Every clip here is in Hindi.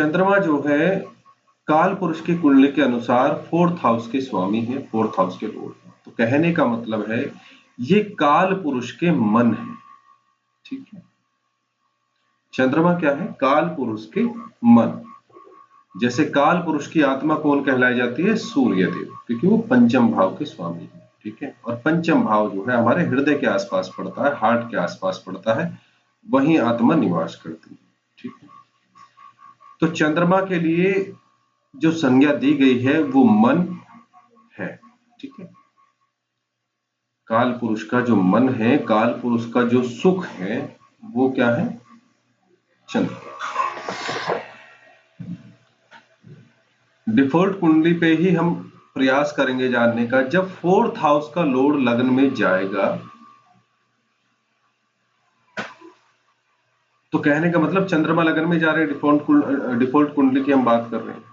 चंद्रमा जो है काल पुरुष की कुंडली के अनुसार फोर्थ हाउस के स्वामी है, फोर्थ हाउस के लॉर्ड है। तो कहने का मतलब है ये काल पुरुष के मन है। ठीक है, चंद्रमा क्या है? काल पुरुष के मन। जैसे काल पुरुष की आत्मा कौन कहलाई जाती है? सूर्य देव, क्योंकि वो पंचम भाव के स्वामी है। ठीक है, और पंचम भाव जो है हमारे हृदय के आसपास पड़ता है, हार्ट के आसपास पड़ता है, वहीं आत्मा निवास करती है। ठीक है, तो चंद्रमा के लिए जो संज्ञा दी गई है वो मन है। ठीक है, काल पुरुष का जो मन है, काल पुरुष का जो सुख है, वो क्या है? चंद्रमा। डिफॉल्ट कुंडली पे ही हम प्रयास करेंगे जानने का। जब फोर्थ हाउस का लॉर्ड लग्न में जाएगा, तो कहने का मतलब चंद्रमा लग्न में जा रहे हैं, डिफॉल्ट कुंडली की हम बात कर रहे हैं।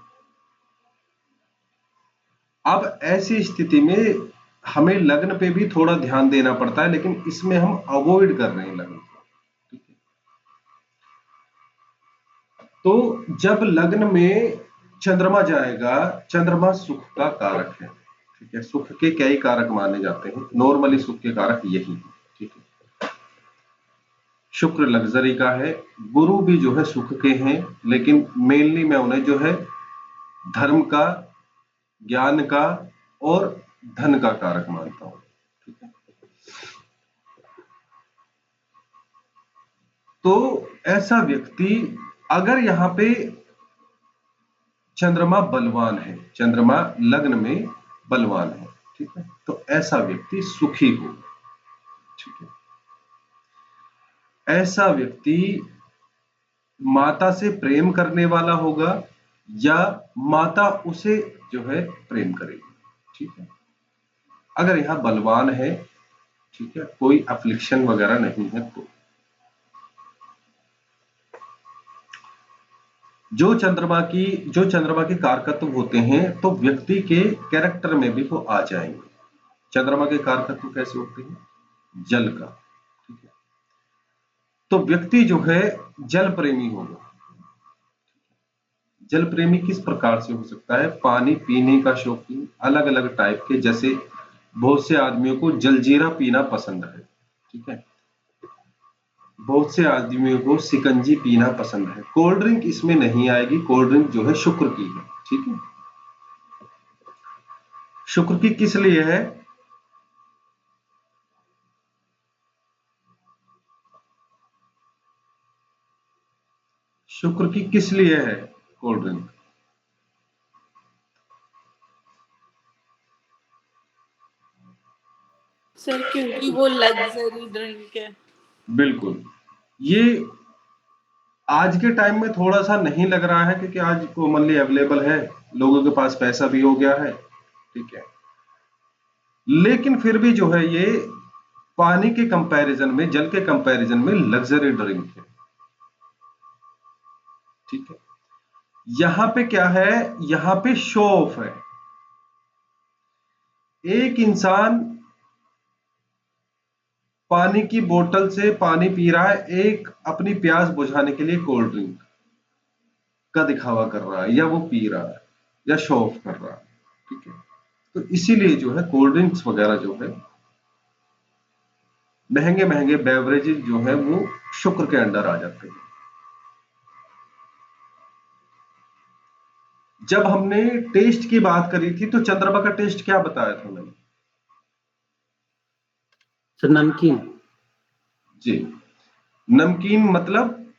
अब ऐसी स्थिति में हमें लग्न पे भी थोड़ा ध्यान देना पड़ता है, लेकिन इसमें हम अवॉइड कर रहे हैं लग्न को। ठीक है, तो जब लग्न में चंद्रमा जाएगा, चंद्रमा सुख का कारक है। ठीक है, सुख के कई कारक माने जाते हैं, नॉर्मली सुख के कारक यही है। ठीक है, शुक्र लग्जरी का है, गुरु भी जो है सुख के हैं, लेकिन मेनली मैं उन्हें जो है धर्म का, ज्ञान का और धन का कारक मानता हूं। ठीक है, तो ऐसा व्यक्ति अगर यहां पे चंद्रमा बलवान है, चंद्रमा लग्न में बलवान है, ठीक है, तो ऐसा व्यक्ति सुखी होगा। ठीक है, ऐसा व्यक्ति माता से प्रेम करने वाला होगा या माता उसे जो है प्रेम करेगी। ठीक है, अगर यहां बलवान है, ठीक है, कोई अफ्लिक्शन वगैरह नहीं है, तो जो चंद्रमा की कारकत्व होते हैं, तो व्यक्ति के कैरेक्टर में भी वो आ जाएंगे। चंद्रमा के कारकत्व कैसे होते हैं? जल का। ठीक है, तो व्यक्ति जो है जल प्रेमी होगा। जल प्रेमी किस प्रकार से हो सकता है? पानी पीने का शौकीन, अलग अलग टाइप के, जैसे बहुत से आदमियों को जलजीरा पीना पसंद है। ठीक है, बहुत से आदमियों को सिकंजी पीना पसंद है। कोल्ड ड्रिंक इसमें नहीं आएगी, कोल्ड ड्रिंक जो है शुक्र की है। ठीक है, शुक्र की किस लिए है? शुक्र की किस लिए है कोल्ड ड्रिंक? सर क्योंकि वो लग्जरी ड्रिंक है। बिल्कुल, ये आज के टाइम में थोड़ा सा नहीं लग रहा है, क्योंकि आज कॉमनली अवेलेबल है, लोगों के पास पैसा भी हो गया है। ठीक है, लेकिन फिर भी जो है ये पानी के कंपैरिजन में, जल के कंपैरिजन में लग्जरी ड्रिंक है। ठीक है, यहां पे क्या है? यहां पे शो ऑफ है। एक इंसान पानी की बोतल से पानी पी रहा है, एक अपनी प्यास बुझाने के लिए कोल्ड ड्रिंक का दिखावा कर रहा है, या वो पी रहा है या शो ऑफ कर रहा है। ठीक है, तो इसीलिए जो है कोल्ड ड्रिंक्स वगैरह जो है, महंगे महंगे बेवरेजेस जो है, वो शुक्र के अंडर आ जाते हैं। जब हमने टेस्ट की बात करी थी, तो चंद्रमा का टेस्ट क्या बताया था मैंने? सर नमकीन। जी, नमकीन मतलब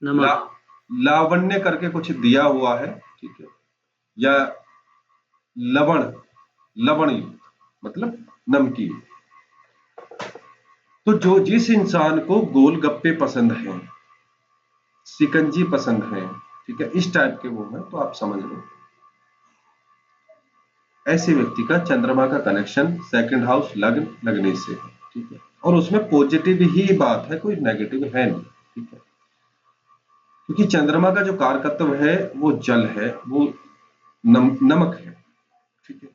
नमक। लावण्य करके कुछ दिया हुआ है। ठीक है, या लवण, लवण युक्त मतलब नमकीन। तो जो जिस इंसान को गोलगप्पे पसंद हैं, सिकंजी पसंद है, ठीक है, इस टाइप के वो हैं, तो आप समझ लो ऐसे व्यक्ति का चंद्रमा का कनेक्शन सेकंड हाउस लग्न लगने से है। ठीक है, और उसमें पॉजिटिव ही बात है, कोई नेगेटिव है नहीं। ठीक है, क्योंकि चंद्रमा का जो कारकत्व है वो जल है, वो नमक है। ठीक है,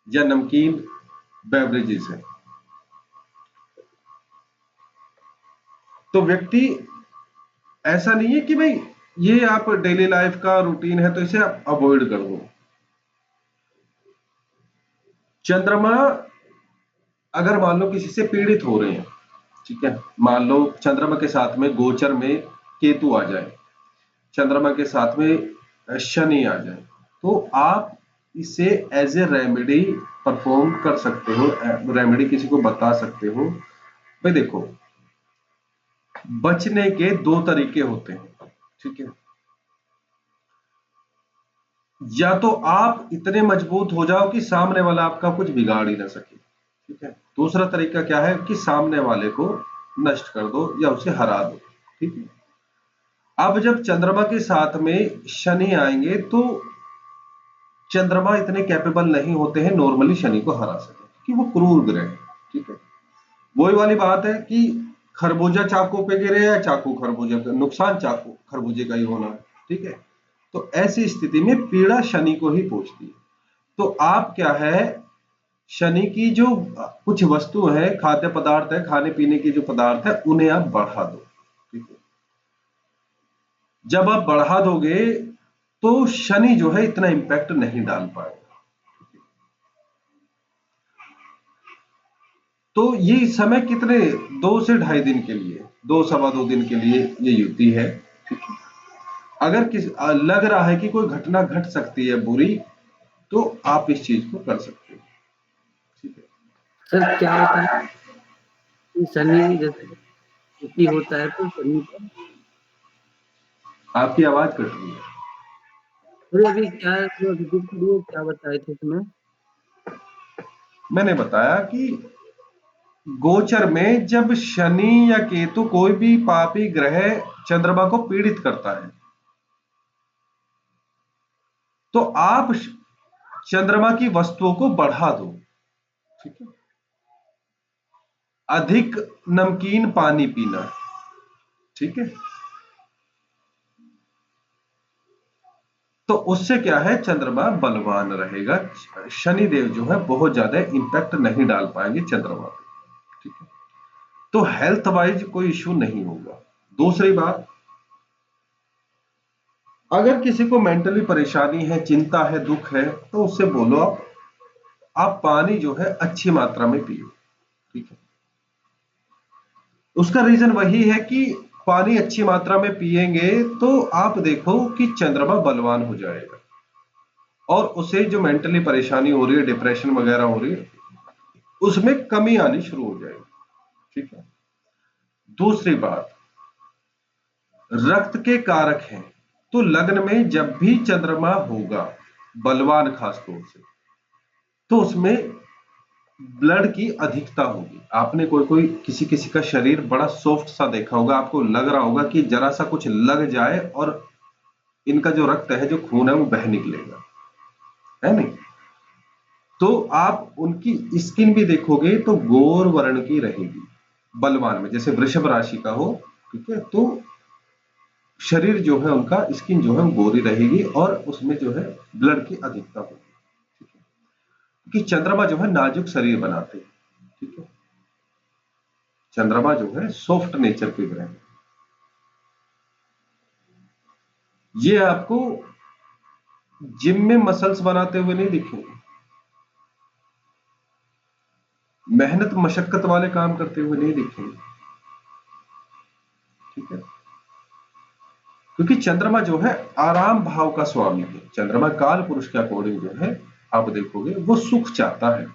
या नमकीन बेवरेजेस है। तो व्यक्ति ऐसा नहीं है कि भाई ये आप डेली लाइफ का रूटीन है तो इसे आप अवॉइड कर दो। चंद्रमा अगर मान लो किसी से पीड़ित हो रहे हैं, ठीक है, मान लो चंद्रमा के साथ में गोचर में केतु आ जाए, चंद्रमा के साथ में शनि आ जाए, तो आप इसे एज ए रेमेडी परफॉर्म कर सकते हो, रेमेडी किसी को बता सकते हो। भाई देखो, बचने के दो तरीके होते हैं, ठीक है। या तो आप इतने मजबूत हो जाओ कि सामने वाला आपका कुछ बिगाड़ ही ना सके, ठीक है। दूसरा तरीका क्या है कि सामने वाले को नष्ट कर दो या उसे हरा दो, ठीक है। अब जब चंद्रमा के साथ में शनि आएंगे तो चंद्रमा इतने कैपेबल नहीं होते हैं नॉर्मली शनि को हरा सके, क्योंकि वो क्रूर ग्रह है, ठीक है। वही वाली बात है कि खरबूजा चाकू पे गिरे या चाकू खरबूजे पे, नुकसान चाकू खरबूजे का ही होना है, ठीक है। तो ऐसी स्थिति में पीड़ा शनि को ही पहुंचती है। तो आप क्या है, शनि की जो कुछ वस्तु है, खाद्य पदार्थ है, खाने पीने की जो पदार्थ है, उन्हें आप बढ़ा दो, ठीक है। जब आप बढ़ा दोगे तो शनि जो है इतना इंपैक्ट नहीं डाल पाएगा। तो ये समय कितने 2 से 2.5 दिन के लिए, 2 सवा 2 दिन के लिए ये युति है, ठीक है। अगर लग रहा है कि कोई घटना घट सकती है बुरी, तो आप इस चीज को कर सकते हो, ठीक है। सर क्या होता है कि शनि जैसे युति होता है तो शनि पर आपकी आवाज कट रही है। अरे अभी क्या जो रिपीट करिए, क्या बताए थे इसमें? मैंने बताया कि गोचर में जब शनि या केतु कोई भी पापी ग्रह चंद्रमा को पीड़ित करता है, तो आप चंद्रमा की वस्तुओं को बढ़ा दो, ठीक है। अधिक नमकीन पानी पीना, ठीक है। तो उससे क्या है, चंद्रमा बलवान रहेगा, शनि देव जो है बहुत ज्यादा इंपैक्ट नहीं डाल पाएंगे चंद्रमा पे, ठीक है। तो हेल्थ वाइज कोई इश्यू नहीं होगा। दूसरी बात, अगर किसी को मेंटली परेशानी है, चिंता है, दुख है, तो उससे बोलो आप पानी जो है अच्छी मात्रा में पियो, ठीक है। उसका रीजन वही है कि पानी अच्छी मात्रा में पिएंगे तो आप देखो कि चंद्रमा बलवान हो जाएगा और उसे जो मेंटली परेशानी हो रही है, डिप्रेशन वगैरह हो रही है, उसमें कमी आनी शुरू हो जाएगी, ठीक है। दूसरी बात, रक्त के कारक हैं, तो लग्न में जब भी चंद्रमा होगा बलवान खासतौर से, तो उसमें ब्लड की अधिकता होगी। आपने कोई कोई किसी किसी का शरीर बड़ा सॉफ्ट सा देखा होगा, आपको लग रहा होगा कि जरा सा कुछ लग जाए और इनका जो रक्त है, जो खून है, वो बह निकलेगा, है नहीं। तो आप उनकी स्किन भी देखोगे तो गोर वर्ण की रहेगी बलवान में, जैसे वृषभ राशि का हो, ठीक है। तो शरीर जो है उनका, स्किन जो है वो गोरी रहेगी और उसमें जो है ब्लड की अधिकता होगी, ठीक है। क्योंकि चंद्रमा जो है नाजुक शरीर बनाते हैं, ठीक है। चंद्रमा जो है सॉफ्ट नेचर के ग्रह हैं। ये आपको जिम में मसल्स बनाते हुए नहीं दिखेंगे, मेहनत मशक्कत वाले काम करते हुए नहीं दिखेंगे, ठीक है। क्योंकि चंद्रमा जो है आराम भाव का स्वामी है। चंद्रमा काल पुरुष के अकॉर्डिंग जो है आप देखोगे वो सुख चाहता है।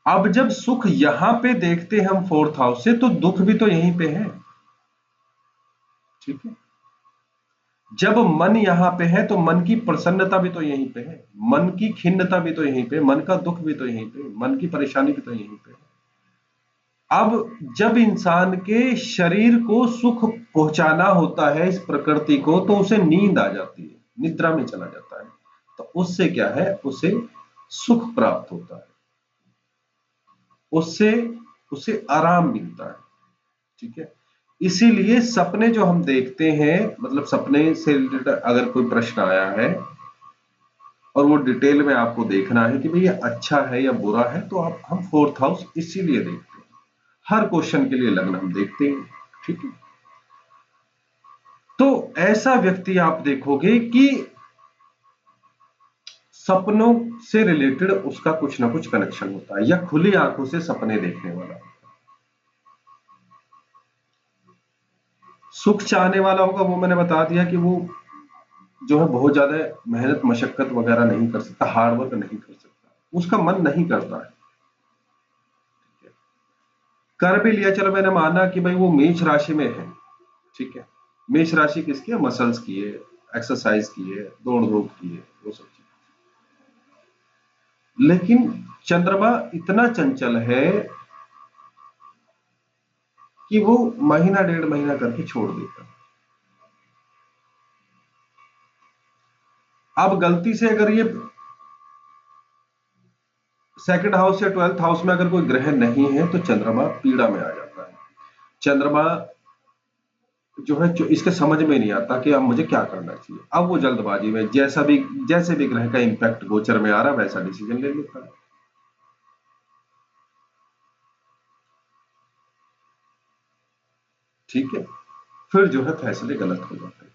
अब जब सुख यहां पे देखते हैं हम 4th हाउस से, तो दुख भी तो यहीं पे है, ठीक है। जब मन यहां पे है तो मन की प्रसन्नता भी तो यहीं पे है, मन की खिन्नता भी तो यहीं पे, मन का दुख भी तो यहीं पे, मन की परेशानी भी तो यहीं पे है। अब जब इंसान के शरीर को सुख पहुंचाना होता है इस प्रकृति को, तो उसे नींद आ जाती है, निद्रा में चला जाता है। तो उससे क्या है, उसे सुख प्राप्त होता है, उससे उसे आराम मिलता है, ठीक है। इसीलिए सपने जो हम देखते हैं, मतलब सपने से रिलेटेड अगर कोई प्रश्न आया है और वो डिटेल में आपको देखना है कि भाई ये अच्छा है या बुरा है, तो आप हम 4th हाउस इसीलिए देखते हैं, हर क्वेश्चन के लिए लग्न हम देखते हैं, ठीक है। तो ऐसा व्यक्ति आप देखोगे कि सपनों से रिलेटेड उसका कुछ ना कुछ कनेक्शन होता है, या खुली आंखों से सपने देखने वाला होता है। सुख चाहने वाला होगा, वो मैंने बता दिया कि वो जो है बहुत ज्यादा मेहनत मशक्कत वगैरह नहीं कर सकता, हार्डवर्क नहीं कर सकता, उसका मन नहीं करता है। कर भी लिया, चलो मैंने माना कि भाई वो मेष राशि में है, ठीक है, मेष राशि किसकी है? मसल्स की है, एक्सरसाइज की है, दौड़ धूप की है, वो सब चीज। लेकिन चंद्रमा इतना चंचल है कि वो महीना डेढ़ महीना करके छोड़ देता है। अब गलती से अगर ये सेकंड हाउस या 12th हाउस में अगर कोई ग्रह नहीं है तो चंद्रमा पीड़ा में आ जाता है। चंद्रमा जो है इसके समझ में नहीं आता कि अब मुझे क्या करना चाहिए। अब वो जल्दबाजी में जैसे भी ग्रह का इंपैक्ट गोचर में आ रहा है वैसा डिसीजन ले लेता है। ठीक है, फिर जो है फैसले गलत हो जाते हैं।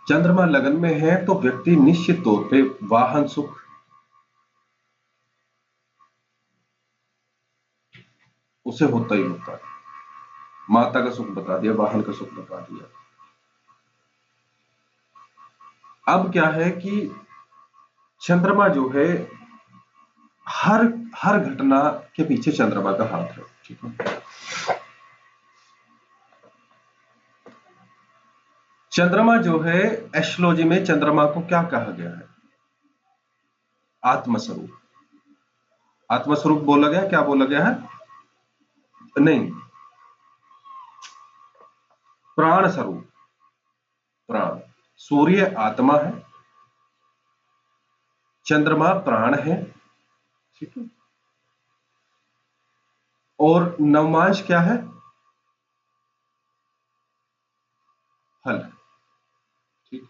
चंद्रमा लगन में है तो व्यक्ति निश्चित तौर पे वाहन सुख, उसे होता ही होता है। माता का सुख बता दिया, वाहन का सुख बता दिया। अब क्या है कि चंद्रमा जो है हर हर घटना के पीछे चंद्रमा का हाथ है। ठीक है, चंद्रमा जो है एस्ट्रोलॉजी में चंद्रमा को क्या कहा गया है? आत्मस्वरूप। आत्मस्वरूप बोला गया, क्या बोला गया है? नहीं, प्राण स्वरूप। प्राण, सूर्य आत्मा है, चंद्रमा प्राण है, ठीक है, और नवमांश क्या है? फल, ठीक है।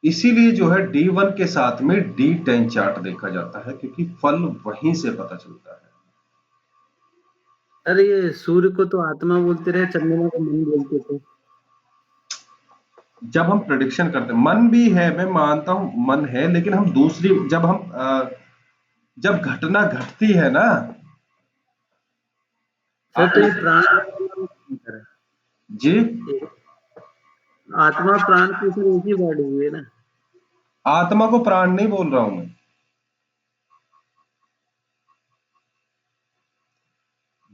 इसीलिए जो है D1 के साथ में D10 चार्ट देखा जाता है, क्योंकि फल वहीं से पता चलता है। अरे ये सूर्य को तो आत्मा बोलते रहे, चंद्रमा को मन बोलते थे। जब हम प्रेडिक्शन करते हैं, मन भी है, मैं मानता हूं मन है, लेकिन हम दूसरी जब घटना घटती है ना, सर तो ये प्राण है जी, आत्मा प्राण की सर एक ही वर्ड हुई है ना। आत्मा को प्राण नहीं बोल रहा हूं मैं।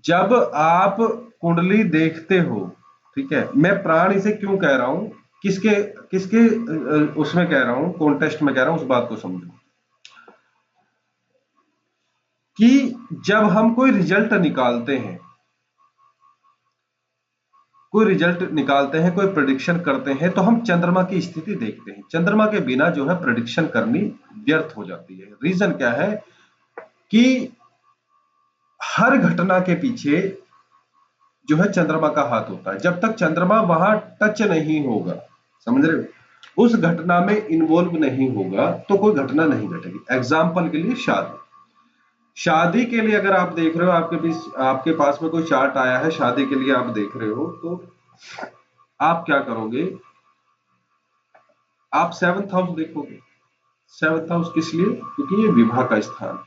जब आप कुंडली देखते हो, ठीक है, मैं प्राण इसे क्यों कह रहा हूं, किसके किसके उसमें कह रहा हूं, कॉन्टेस्ट में कह रहा हूं, उस बात को समझो कि जब हम कोई रिजल्ट निकालते हैं, कोई प्रेडिक्शन करते हैं, तो हम चंद्रमा की स्थिति देखते हैं। चंद्रमा के बिना जो है प्रेडिक्शन करनी व्यर्थ हो जाती है। रीजन क्या है कि हर घटना के पीछे जो है चंद्रमा का हाथ होता है। जब तक चंद्रमा वहां टच नहीं होगा, समझ रहे हो, उस घटना में इन्वॉल्व नहीं होगा तो कोई घटना नहीं घटेगी। एग्जाम्पल के लिए शादी के लिए अगर आप देख रहे हो, आपके पास में कोई चार्ट आया है, शादी के लिए आप देख रहे हो, तो आप क्या करोगे? आप 7th हाउस देखोगे। 7th हाउस किस लिए? क्योंकि ये विवाह का स्थान है,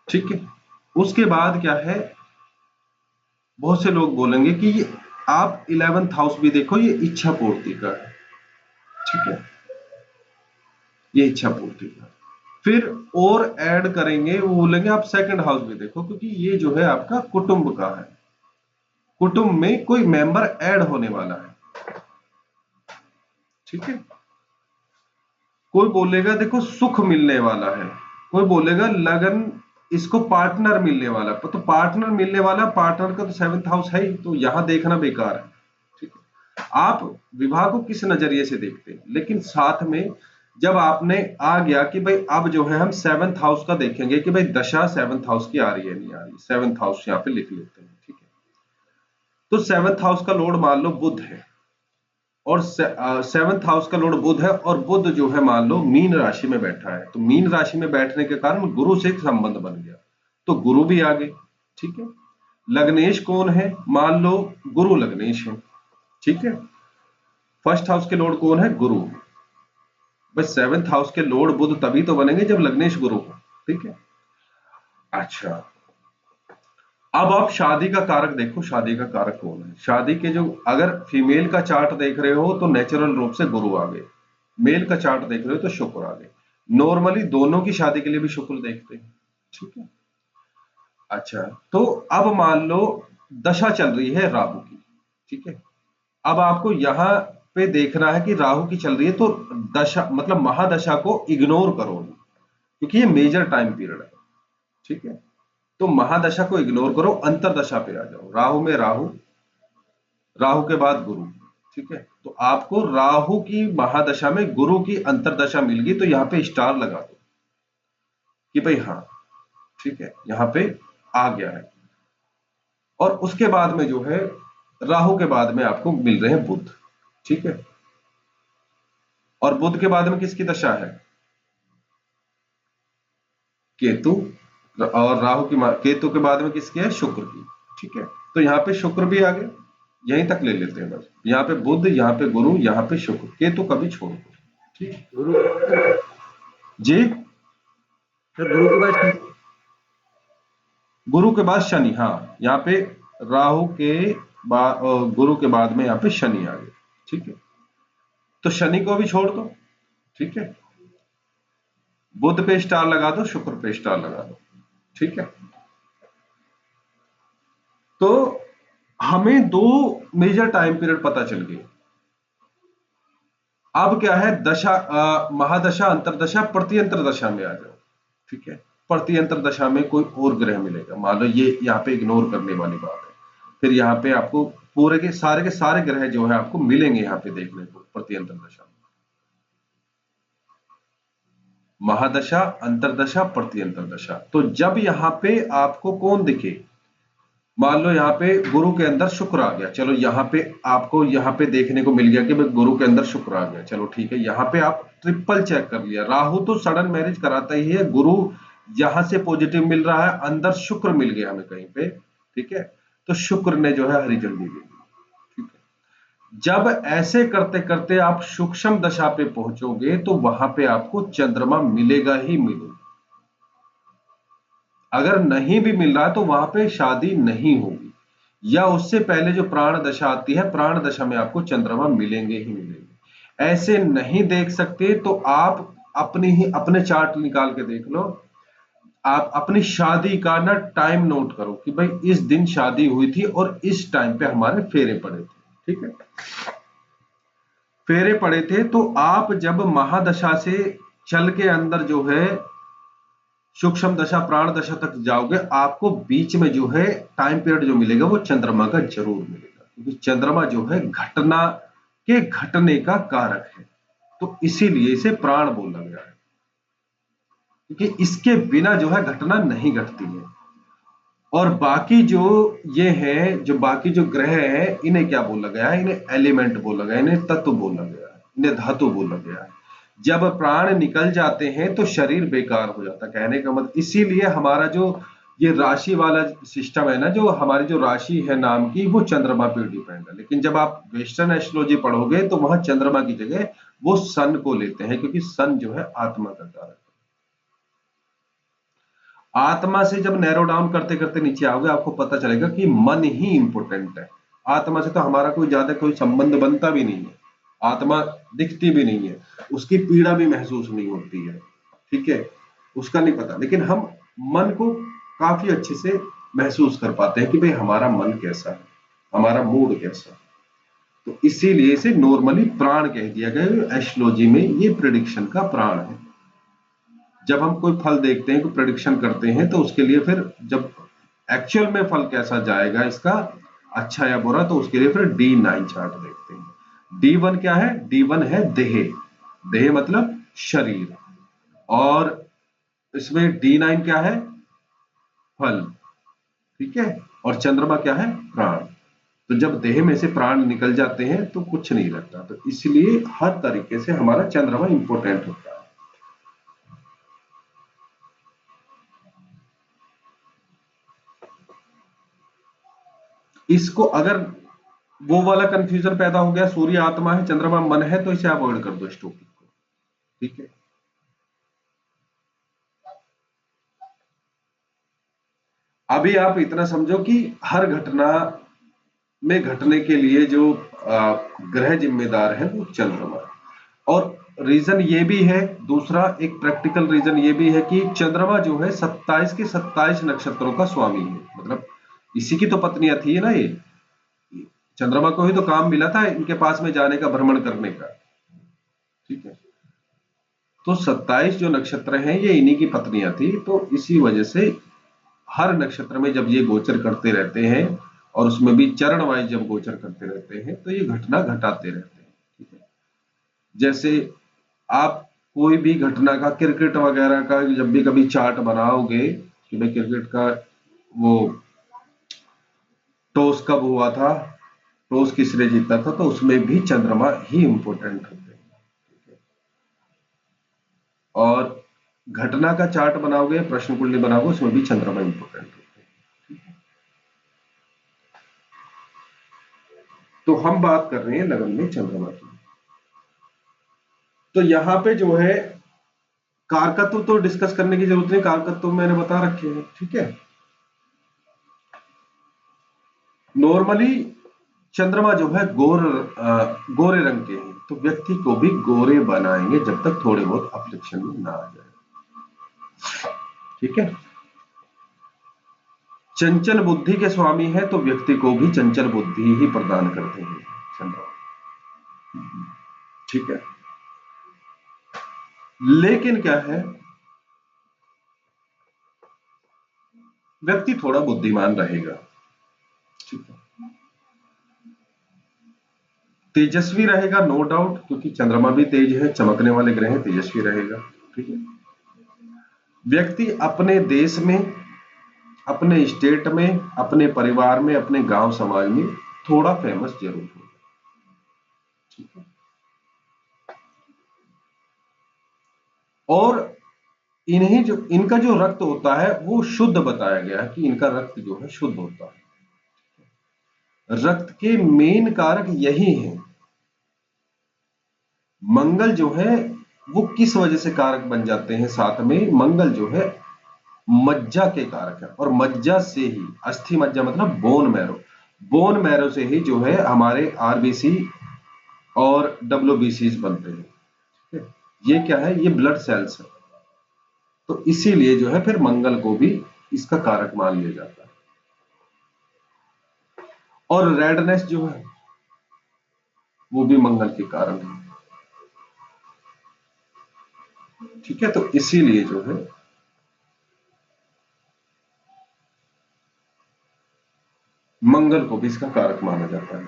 ठीक है। उसके बाद क्या है, बहुत से लोग बोलेंगे कि ये आप 11th हाउस भी देखो, ये इच्छा पूर्ति का है, ठीक है, ये इच्छा पूर्ति का है। फिर और ऐड करेंगे, वो बोलेंगे आप 2nd हाउस भी देखो, क्योंकि ये जो है आपका कुटुंब का है, कुटुंब में कोई मेंबर ऐड होने वाला है, ठीक है। कोई बोलेगा देखो सुख मिलने वाला है, कोई बोलेगा लगन, इसको पार्टनर मिलने वाला, तो पार्टनर मिलने वाला, पार्टनर का तो 7th हाउस है ही, तो यहां देखना बेकार है, ठीक है। आप विवाह को किस नजरिए से देखते हैं, लेकिन साथ में जब आपने आ गया कि भाई अब जो है हम 7th हाउस का देखेंगे कि भाई दशा 7th हाउस की आ रही है नहीं आ रही, 7th हाउस यहाँ पे लिख लेते हैं, ठीक है। तो 7th हाउस का लॉर्ड मान लो बुध है, और 7th हाउस का लॉर्ड बुध है, और बुध जो है मान लो मीन राशि में बैठा है, तो मीन राशि में बैठने के कारण गुरु से एक संबंध बन गया, तो गुरु भी आ गए, ठीक है। लग्नेश कौन है? मान लो गुरु लग्नेश है, ठीक है। फर्स्ट हाउस के लॉर्ड कौन है? गुरु। बस सेवेंथ हाउस के लॉर्ड बुध तभी तो बनेंगे जब लग्नेश गुरु हो, ठीक है। अच्छा, अब आप शादी का कारक देखो, शादी का कारक कौन है? शादी के जो, अगर फीमेल का चार्ट देख रहे हो तो नेचुरल रूप से गुरु आ गए, मेल का चार्ट देख रहे हो तो शुक्र आ गए। नॉर्मली दोनों की शादी के लिए भी शुक्र देखते हैं, ठीक है। अच्छा, तो अब मान लो दशा चल रही है राहु की, ठीक है। अब आपको यहां पे देखना है कि राहु की चल रही है, तो दशा मतलब महादशा को इग्नोर करो, क्योंकि ये मेजर टाइम पीरियड है, ठीक है। तो महादशा को इग्नोर करो, अंतरदशा पे आ जाओ। राहु में राहु, राहु के बाद गुरु, ठीक है। तो आपको राहु की महादशा में गुरु की अंतरदशा मिल गई, तो यहां पे स्टार लगा दो कि भाई हाँ, ठीक है, यहां पे आ गया है। और उसके बाद में जो है, राहु के बाद में आपको मिल रहे हैं बुध, ठीक है। और बुध के बाद में किसकी दशा है? केतु। और राहु की केतु के बाद में किसकी है? शुक्र की, ठीक है। तो यहाँ पे शुक्र भी आ गए, यहीं तक ले लेते हैं बस। यहाँ पे बुध, यहाँ पे गुरु, यहाँ पे शुक्र, केतु कभी छोड़ दो, ठीक। गुरु के बाद सर, जी, गुरु के बाद शनि। गुरु के बाद शनि, हाँ, यहाँ पे राहु के बाद गुरु के बाद में यहाँ पे शनि आ गए, ठीक है। तो शनि को भी छोड़ दो, ठीक है। बुध पे स्टार लगा दो, शुक्र पे स्टार लगा दो, ठीक है। तो हमें दो मेजर टाइम पीरियड पता चल गए। अब क्या है? दशा, महादशा, अंतरदशा, प्रत्यंतर दशा में आ जाओ, ठीक है। प्रत्यंतर दशा में कोई और ग्रह मिलेगा, मान लो ये यहाँ पे इग्नोर करने वाली बात है। फिर यहाँ पे आपको पूरे के सारे ग्रह जो है आपको मिलेंगे यहाँ पे देखने को प्रत्यंतर दशा में। महादशा, अंतरदशा, प्रत्यंतर दशा। तो जब यहाँ पे आपको कौन दिखे, मान लो यहाँ पे गुरु के अंदर शुक्र आ गया, चलो यहाँ पे आपको यहाँ पे देखने को मिल गया कि भाई गुरु के अंदर शुक्र आ गया, चलो ठीक है। यहाँ पे आप ट्रिपल चेक कर लिया, राहु तो सडन मैरिज कराता ही है, गुरु यहां से पॉजिटिव मिल रहा है, अंदर शुक्र मिल गया हमें कहीं पे, ठीक है। तो शुक्र ने जो है हरी झंडी दे दी, ठीक है। जब ऐसे करते करते आप सूक्ष्म दशा पे पहुंचोगे तो वहां पे आपको चंद्रमा मिलेगा ही मिलेगा। अगर नहीं भी मिल रहा है तो वहां पे शादी नहीं होगी, या उससे पहले जो प्राण दशा आती है, प्राण दशा में आपको चंद्रमा मिलेंगे ही मिलेंगे। ऐसे नहीं देख सकते तो आप अपने चार्ट निकाल के देख लो। आप अपनी शादी का ना टाइम नोट करो कि भाई इस दिन शादी हुई थी और इस टाइम पे हमारे फेरे पड़े थे, ठीक है। फेरे पड़े थे, तो आप जब महादशा से चल के अंदर जो है सूक्ष्म दशा, प्राण दशा तक जाओगे, आपको बीच में जो है टाइम पीरियड जो मिलेगा वो चंद्रमा का जरूर मिलेगा, क्योंकि चंद्रमा जो है घटना के घटने का कारक है। तो इसीलिए इसे प्राण बोला गया है, क्योंकि इसके बिना जो है घटना नहीं घटती है। और बाकी जो ये है, जो बाकी जो ग्रह है, इन्हें क्या बोला गया है? इन्हें एलिमेंट बोला गया है, इन्हें तत्व बोला गया है, इन्हें धातु बोला गया है। जब प्राण निकल जाते हैं तो शरीर बेकार हो जाता है, कहने का मतलब। इसीलिए हमारा जो ये राशि वाला सिस्टम है ना, जो हमारी जो राशि है नाम की, वो चंद्रमा पे डिपेंड है। लेकिन जब आप वेस्टर्न एस्ट्रोलॉजी पढ़ोगे तो वहां चंद्रमा की जगह वो सन को लेते हैं, क्योंकि सन जो है आत्मा का कारक है। आत्मा से जब नैरो डाउन करते करते नीचे आओगे, आपको पता चलेगा कि मन ही इंपॉर्टेंट है। आत्मा से तो हमारा कोई ज्यादा कोई संबंध बनता भी नहीं है, आत्मा दिखती भी नहीं है, उसकी पीड़ा भी महसूस नहीं होती है, ठीक है, उसका नहीं पता। लेकिन हम मन को काफी अच्छे से महसूस कर पाते हैं कि भाई हमारा मन कैसा है, हमारा मूड कैसा है। तो इसीलिए इसे नॉर्मली प्राण कह दिया गया। एस्ट्रोलॉजी में ये प्रिडिक्शन का प्राण है। जब हम कोई फल देखते हैं, कोई प्रेडिक्शन करते हैं, तो उसके लिए फिर जब एक्चुअल में फल कैसा जाएगा इसका, अच्छा या बुरा, तो उसके लिए फिर D9 चार्ट देखते हैं। D1 क्या है? D1 है देह, देह मतलब शरीर। और इसमें D9 क्या है? फल, ठीक है। और चंद्रमा क्या है? प्राण। तो जब देह में से प्राण निकल जाते हैं तो कुछ नहीं रहता। तो इसलिए हर तरीके से हमारा चंद्रमा इंपॉर्टेंट होता है। इसको अगर वो वाला कंफ्यूजन पैदा हो गया, सूर्य आत्मा है, चंद्रमा मन है, तो इसे अवॉइड कर दो इस टॉपिक को। ठीक है, अभी आप इतना समझो कि हर घटना में घटने के लिए जो ग्रह जिम्मेदार है वो चंद्रमा है। और रीजन ये भी है, दूसरा एक प्रैक्टिकल रीजन ये भी है कि चंद्रमा जो है 27 के 27 नक्षत्रों का स्वामी है, मतलब इसी की तो पत्नियां थी ना ये, चंद्रमा को ही तो काम मिला था इनके पास में जाने का, भ्रमण करने का। ठीक है, तो 27 जो नक्षत्र हैं ये इन्हीं की पत्नियां थी, तो इसी वजह से हर नक्षत्र में जब ये गोचर करते रहते हैं और उसमें भी चरण वाइज जब गोचर करते रहते हैं तो ये घटना घटाते रहते हैं। ठीक है, जैसे आप कोई भी घटना का, क्रिकेट वगैरह का जब भी कभी चार्ट बनाओगे कि भाई क्रिकेट का वो टॉस कब हुआ था, टॉस किसने जीता था, तो उसमें भी चंद्रमा ही इंपॉर्टेंट होते हैं। और घटना का चार्ट बनाओगे, प्रश्न कुंडली बनाओगे, उसमें भी चंद्रमा इंपॉर्टेंट होते हैं। तो हम बात कर रहे हैं लगन में चंद्रमा की। तो यहां पे जो है कारकत्व तो डिस्कस करने की जरूरत नहीं, कारकत्व मैंने बता रखे हैं। ठीक है, नॉर्मली चंद्रमा जो है गोरे रंग के हैं, तो व्यक्ति को भी गोरे बनाएंगे जब तक थोड़े बहुत अफ्लिक्शन में ना आ जाए। ठीक है, चंचल बुद्धि के स्वामी है तो व्यक्ति को भी चंचल बुद्धि ही प्रदान करते हैं चंद्रमा। ठीक है, लेकिन क्या है, व्यक्ति थोड़ा बुद्धिमान रहेगा। ठीक है, तेजस्वी रहेगा नो डाउट, क्योंकि चंद्रमा भी तेज है, चमकने वाले ग्रह हैं, तेजस्वी रहेगा। ठीक है, व्यक्ति अपने देश में, अपने स्टेट में, अपने परिवार में, अपने गांव समाज में थोड़ा फेमस जरूर होगा। ठीक है, और इनका जो रक्त होता है वो शुद्ध बताया गया है कि इनका रक्त जो है शुद्ध होता है। रक्त के मेन कारक यही है। मंगल जो है वो किस वजह से कारक बन जाते हैं साथ में, मंगल जो है मज्जा के कारक है, और मज्जा से ही, अस्थि मज्जा मतलब बोन मैरो, बोन मैरो से ही जो है हमारे आरबीसी और डब्ल्यूबीसी बनते हैं। ये क्या है, ये ब्लड सेल्स है, तो इसीलिए जो है फिर मंगल को भी इसका कारक मान लिया जाता है। और रेडनेस जो है वो भी मंगल के कारण है। ठीक है, तो इसीलिए जो है मंगल को भी इसका कारक माना जाता है।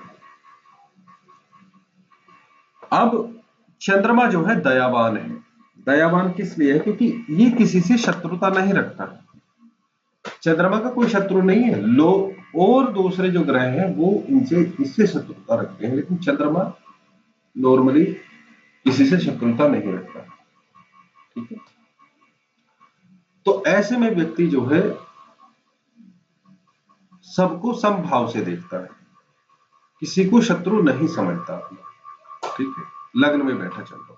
अब चंद्रमा जो है दयावान है। दयावान किस लिए है, क्योंकि ये किसी से शत्रुता नहीं रखता। चंद्रमा का कोई शत्रु नहीं है, लोग और दूसरे जो ग्रह हैं वो इससे शत्रुता रखते हैं, लेकिन चंद्रमा नॉर्मली किसी से शत्रुता नहीं रखता। ठीक है, तो ऐसे में व्यक्ति जो है सबको समभाव से देखता है, किसी को शत्रु नहीं समझता। ठीक है, लग्न में बैठा चंद्रमा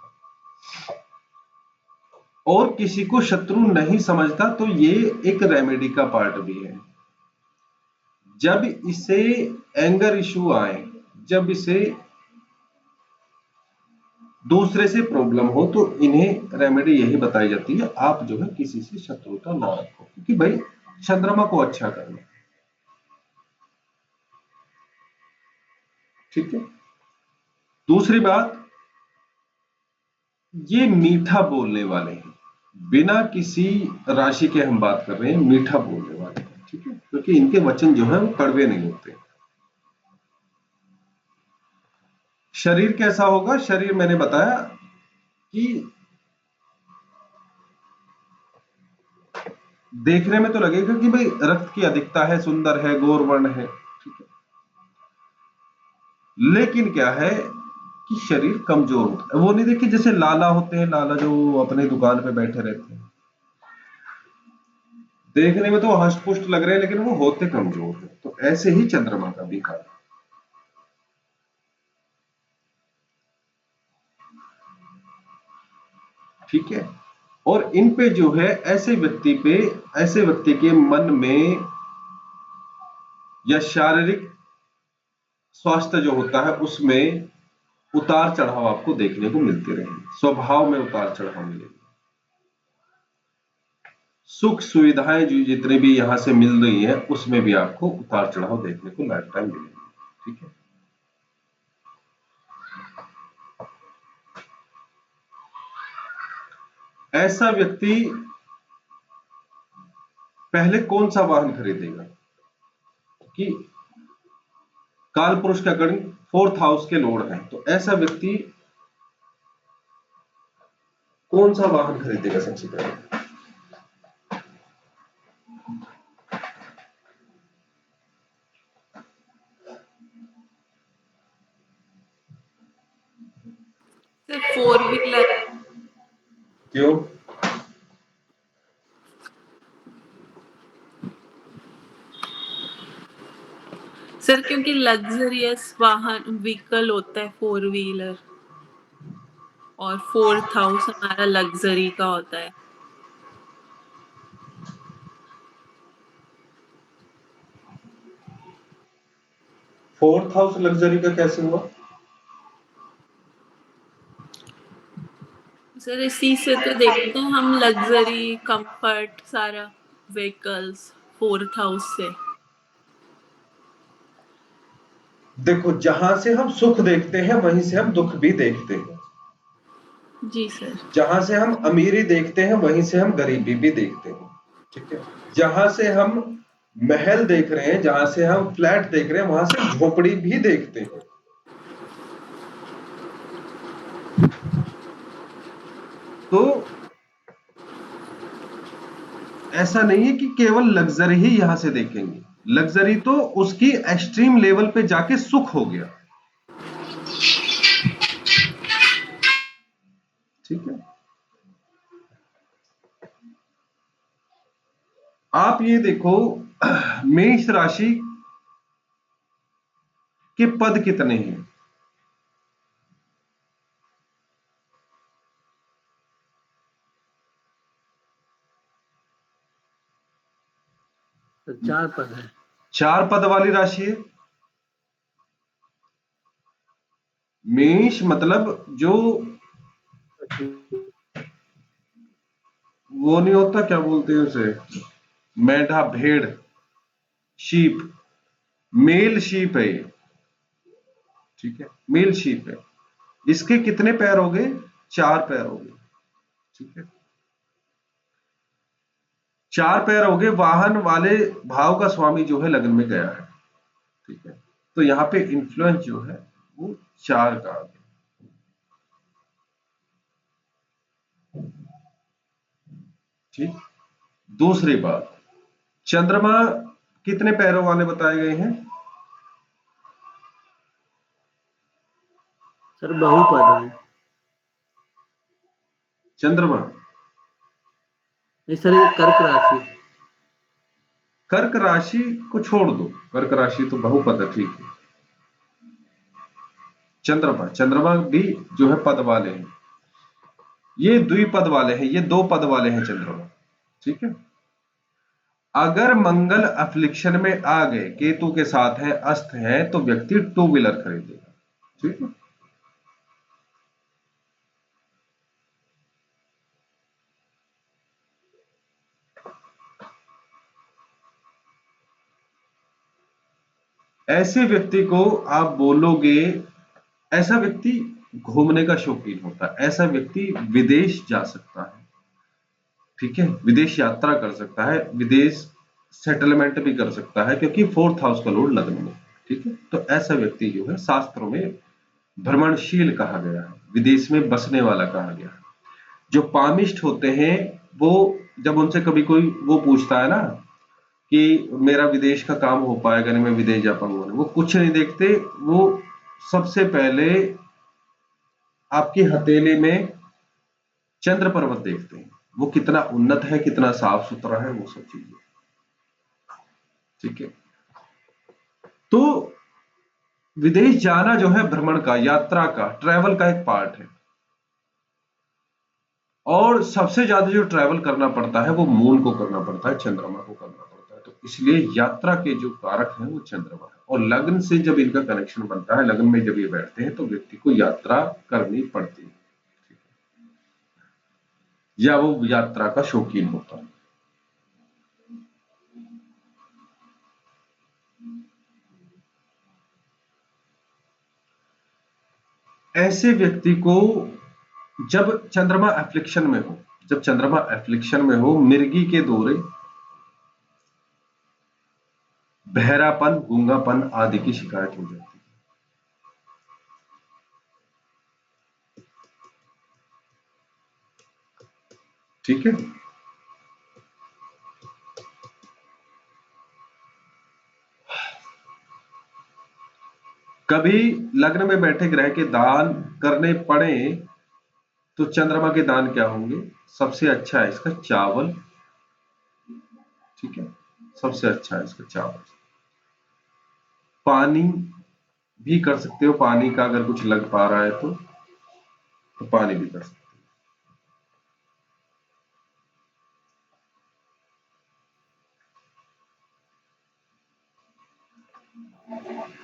और किसी को शत्रु नहीं समझता, तो ये एक रेमेडी का पार्ट भी है। जब इसे एंगर इशू आए, जब इसे दूसरे से प्रॉब्लम हो, तो इन्हें रेमेडी यही बताई जाती है, आप जो है किसी से शत्रुता ना रखो, क्योंकि भाई चंद्रमा को अच्छा करना। ठीक है, दूसरी बात, ये मीठा बोलने वाले हैं, बिना किसी राशि के हम बात कर रहे हैं, मीठा बोलने वाले हैं। ठीक है, क्योंकि इनके वचन जो है वो कड़वे नहीं होते। शरीर कैसा होगा, शरीर मैंने बताया कि देखने में तो लगेगा कि भाई रक्त की अधिकता है, सुंदर है, गौरवर्ण है। ठीक है, लेकिन क्या है कि शरीर कमजोर होता है। वो नहीं देखिए, जैसे लाला होते हैं, लाला जो अपने दुकान पे बैठे रहते हैं, देखने में तो हष्ट पुष्ट लग रहे हैं लेकिन वो होते कमजोर हैं। तो ऐसे ही चंद्रमा का भी काल। ठीक है। और इन पे जो है ऐसे व्यक्ति के मन में या शारीरिक स्वास्थ्य जो होता है उसमें उतार चढ़ाव आपको देखने को मिलते रहेंगे, स्वभाव में उतार चढ़ाव मिलेंगे। सुख सुविधाएं जो जितने भी यहां से मिल रही है उसमें भी आपको उतार चढ़ाव देखने को लाइफ टाइम मिलेंगे। ठीक है। ऐसा व्यक्ति पहले कौन सा वाहन खरीदेगा कि काल पुरुष का गण 4th हाउस के लॉर्ड है, तो ऐसा व्यक्ति कौन सा वाहन खरीदेगा सबसे पहले? Sir 4 wheeler. क्यों? सर क्योंकि लग्जरियस वाहन व्हीकल होता है 4 व्हीलर, और 4th हाउस हमारा लग्जरी का होता है। फोर्थ हाउस लग्जरी का कैसे हुआ? सर इसी से तो देखते हैं हम लग्जरी कंफर्ट सारा व्हीकल्स 4th हाउस से। देखो, जहां से हम सुख देखते हैं वहीं से हम दुख भी देखते हैं। जी सर। जहां से हम अमीरी देखते हैं वहीं से हम गरीबी भी देखते हैं। ठीक है। जहां से हम महल देख रहे हैं, जहां से हम फ्लैट देख रहे हैं, वहां से झोपड़ी भी देखते हैं। तो ऐसा नहीं है कि केवल लग्जरी ही यहां से देखेंगे। लग्जरी तो उसकी एक्सट्रीम लेवल पे जाके सुख हो गया। ठीक है। आप ये देखो, मेष राशि के पद कितने हैं? तो 4 पद है। 4 पद वाली राशि है। मेष मतलब जो वो नहीं होता, क्या बोलते हैं उसे, मेढा, भेड़, शीप, मेल शीप है ये। ठीक है, मेल शीप है। इसके कितने पैर हो गए? 4 पैर हो गए। ठीक है, 4 पैर हो गए। वाहन वाले भाव का स्वामी जो है लग्न में गया है। ठीक है, तो यहाँ पे इन्फ्लुएंस जो है वो 4 का आ गया। ठीक। दूसरी बात, चंद्रमा कितने पैरों वाले बताए गए हैं? सर बहुपद है। चंद्रमा नहीं सर, ये कर्क राशि। कर्क राशि को छोड़ दो, कर्क राशि तो बहुपद है। ठीक है, चंद्रमा भी जो है पद वाले हैं। ये द्विपद वाले हैं, ये 2 पद वाले हैं चंद्रमा। ठीक है। अगर मंगल अफ्लिक्शन में आ गए, केतु के साथ है, अस्त है, तो व्यक्ति 2 व्हीलर खरीदेगा। ठीक है। ऐसे व्यक्ति को आप बोलोगे, ऐसा व्यक्ति घूमने का शौकीन होता है, ऐसा व्यक्ति विदेश जा सकता है। ठीक है, विदेश यात्रा कर सकता है, विदेश सेटलमेंट भी कर सकता है, क्योंकि 4th हाउस का लॉर्ड लग्न में। ठीक है, तो ऐसा व्यक्ति जो है शास्त्रों में भ्रमणशील कहा गया है, विदेश में बसने वाला कहा गया है। जो पामिष्ट होते हैं वो, जब उनसे कभी कोई वो पूछता है ना कि मेरा विदेश का काम हो पाएगा नहीं, मैं विदेश जा पाऊंगा, वो कुछ नहीं देखते। वो सबसे पहले आपकी हथेली में चंद्र पर्वत देखते हैं, वो कितना उन्नत है, कितना साफ सुथरा है, वो सब चीजें। ठीक है। तो विदेश जाना जो है भ्रमण का, यात्रा का, ट्रैवल का एक पार्ट है, और सबसे ज्यादा जो ट्रैवल करना पड़ता है वो मून को करना पड़ता है, चंद्रमा को करना पड़ता है। तो इसलिए यात्रा के जो कारक हैं वो चंद्रमा है, और लग्न से जब इनका कनेक्शन बनता है, लग्न में जब ये बैठते हैं तो व्यक्ति को यात्रा करनी पड़ती है, या वो यात्रा का शौकीन होता है। ऐसे व्यक्ति को जब चंद्रमा एफ्लिक्शन में हो, जब चंद्रमा एफ्लिक्शन में हो, मिर्गी के दौरे, बहरापन, गूंगापन आदि की शिकायत हो जाती है। ठीक है। कभी लग्न में बैठे ग्रह के दान करने पड़े तो चंद्रमा के दान क्या होंगे? सबसे अच्छा है इसका चावल। ठीक है, सबसे अच्छा है इसका चावल। पानी भी कर सकते हो, पानी का अगर कुछ लग पा रहा है तो पानी भी कर सकते हो।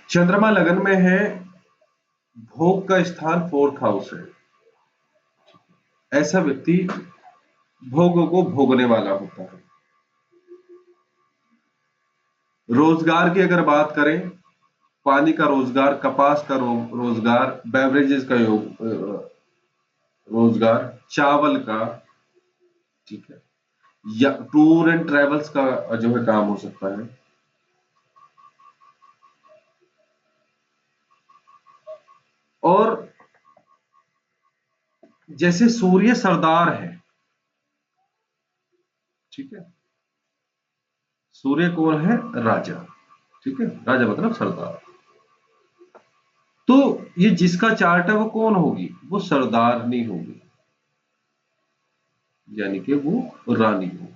चंद्रमा लगन में है, भोग का स्थान 4th हाउस है। ऐसा व्यक्ति भोगों को भोगने वाला होता है। रोजगार की अगर बात करें, पानी का रोजगार, कपास का रोजगार, बेवरेजेस का रोजगार, चावल का, ठीक है, या टूर एंड ट्रेवल्स का जो है काम हो सकता है। और जैसे सूर्य सरदार है, ठीक है, सूर्य कौन है? राजा। ठीक है, राजा मतलब सरदार। तो ये जिसका चार्ट है वो कौन होगी? वो सरदारनी होगी, यानी कि वो रानी होगी।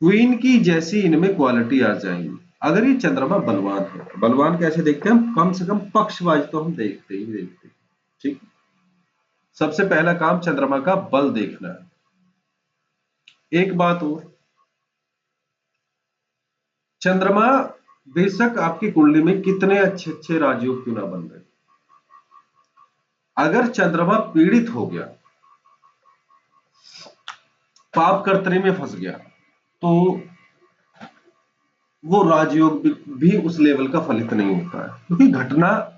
क्वीन की जैसी इनमें क्वालिटी आ जाएंगी अगर ये चंद्रमा बलवान है। बलवान कैसे देखते हैं हम? कम से कम पक्षवाज तो हम देखते ही देखते हैं। ठीक, सबसे पहला काम चंद्रमा का बल देखना है। एक बात और, चंद्रमा बेशक आपकी कुंडली में कितने अच्छे अच्छे राजयोग क्यों ना बन रहे, अगर चंद्रमा पीड़ित हो गया, पाप कर्तरी में फंस गया, तो वो राजयोग भी उस लेवल का फलित नहीं होता है, क्योंकि घटना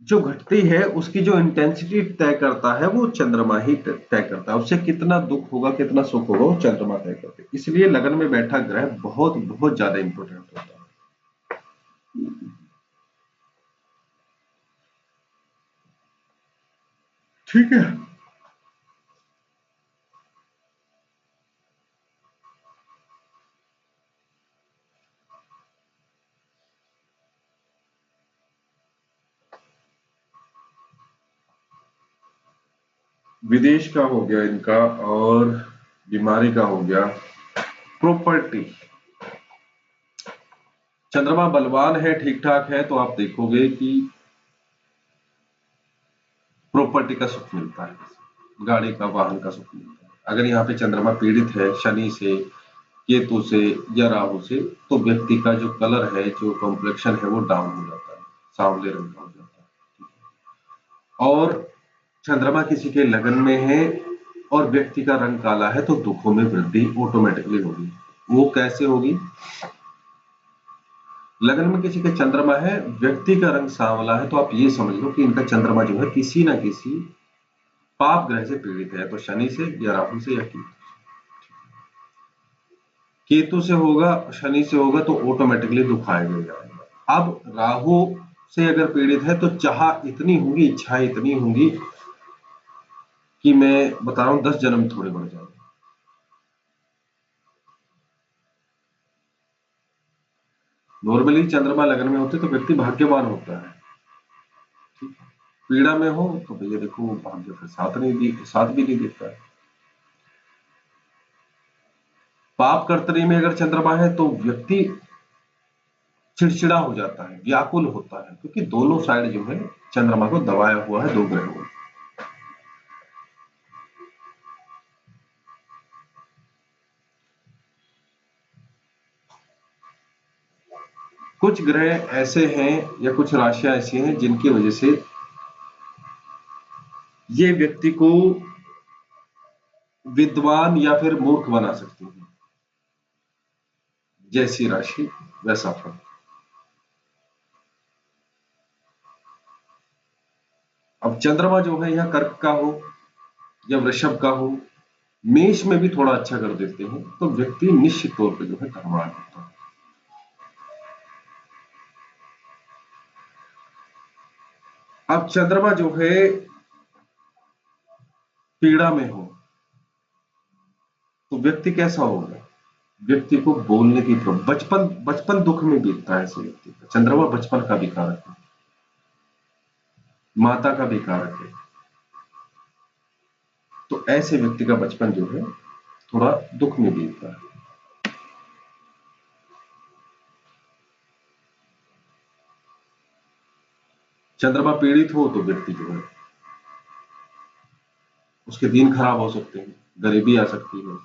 जो घटती है उसकी जो इंटेंसिटी तय करता है वो चंद्रमा ही तय करता है। उससे कितना दुख होगा, कितना सुख होगा, वो चंद्रमा तय करते हैं। इसलिए लगन में बैठा ग्रह बहुत बहुत ज्यादा इंपॉर्टेंट होता है। ठीक है। विदेश का हो गया इनका, और बीमारी का हो गया। प्रॉपर्टी, चंद्रमा बलवान है, ठीक ठाक है, तो आप देखोगे कि प्रॉपर्टी का सुख मिलता है, गाड़ी का, वाहन का सुख मिलता है। अगर यहाँ पे चंद्रमा पीड़ित है शनि से, केतु से या राहु से, तो व्यक्ति का जो कलर है, जो कॉम्प्लेक्शन है, वो डाउन हो जाता है, सांवले रंग का हो जाता है। और चंद्रमा किसी के लगन में है और व्यक्ति का रंग काला है, तो दुखों में वृद्धि ऑटोमेटिकली होगी। वो कैसे होगी? लगन में किसी का चंद्रमा है, व्यक्ति का रंग सांवला है, तो आप ये समझ लो कि इनका चंद्रमा जो है किसी ना किसी पाप ग्रह से पीड़ित है, तो शनि से या राहु से या केतु। केतु से होगा, शनि से होगा, तो ऑटोमेटिकली दुख आएगा ही आएगा। अब राहु से अगर पीड़ित है तो चाह इतनी होगी, इच्छा इतनी होगी कि मैं बता रहा हूं 10 जन्म थोड़े बढ़ जाएंगे। नॉर्मली चंद्रमा लगन में होते तो व्यक्ति भाग्यवान होता है। ठीक है? पीड़ा में हो तो भैया देखो भाग्य फिर साथ भी नहीं देता है। पाप कर्तरी में अगर चंद्रमा है तो व्यक्ति चिड़चिड़ा हो जाता है, व्याकुल होता है, क्योंकि दोनों साइड जो है चंद्रमा को दबाया हुआ है दो ग्रहों में। कुछ ग्रह ऐसे हैं या कुछ राशियां ऐसी हैं जिनकी वजह से ये व्यक्ति को विद्वान या फिर मूर्ख बना सकती है। जैसी राशि वैसा फल। अब चंद्रमा जो है यह कर्क का हो या वृषभ का हो, मेष में भी थोड़ा अच्छा कर देते हैं तो व्यक्ति निश्चित तौर पे जो है धनवान होता है। अब चंद्रमा जो है पीड़ा में हो तो व्यक्ति कैसा होगा? व्यक्ति को बोलने की बचपन बचपन दुख में बीतता है ऐसे व्यक्ति का। चंद्रमा बचपन का भी कारक है, माता का भी कारक है, तो ऐसे व्यक्ति का बचपन जो है थोड़ा दुख में बीतता है। चंद्रमा पीड़ित हो तो व्यक्ति जो है उसके दिन खराब हो सकते हैं, गरीबी आ सकती है।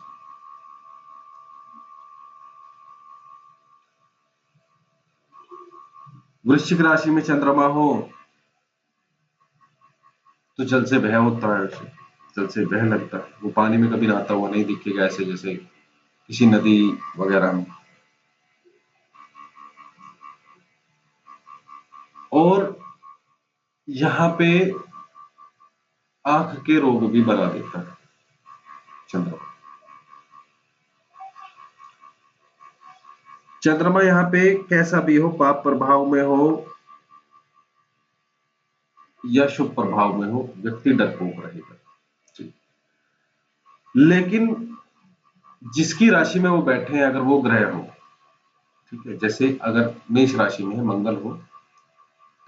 वृश्चिक राशि में चंद्रमा हो तो जल से भय होता है, उसे जल से भय लगता है। वो पानी में कभी नहाता हुआ नहीं दिखेगा, ऐसे जैसे किसी नदी वगैरह में। और यहां पे आंख के रोग भी बना देता है चंद्रमा। चंद्रमा यहाँ पे कैसा भी हो, पाप प्रभाव में हो या शुभ प्रभाव में हो, व्यक्ति डरपोक रहेगा। लेकिन जिसकी राशि में वो बैठे हैं, अगर वो ग्रह हो, ठीक है, जैसे अगर मेष राशि में है मंगल हो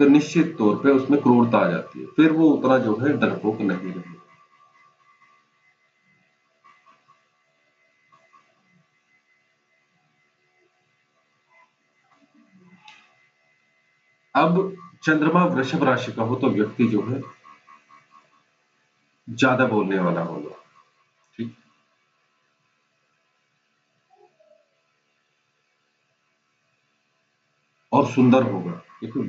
तो निश्चित तौर पे उसमें क्रूरता आ जाती है, फिर वो उतना जो है डरपोक नहीं रहेगा। अब चंद्रमा वृषभ राशि का हो तो व्यक्ति जो है ज्यादा बोलने वाला होगा, ठीक, और सुंदर होगा, क्योंकि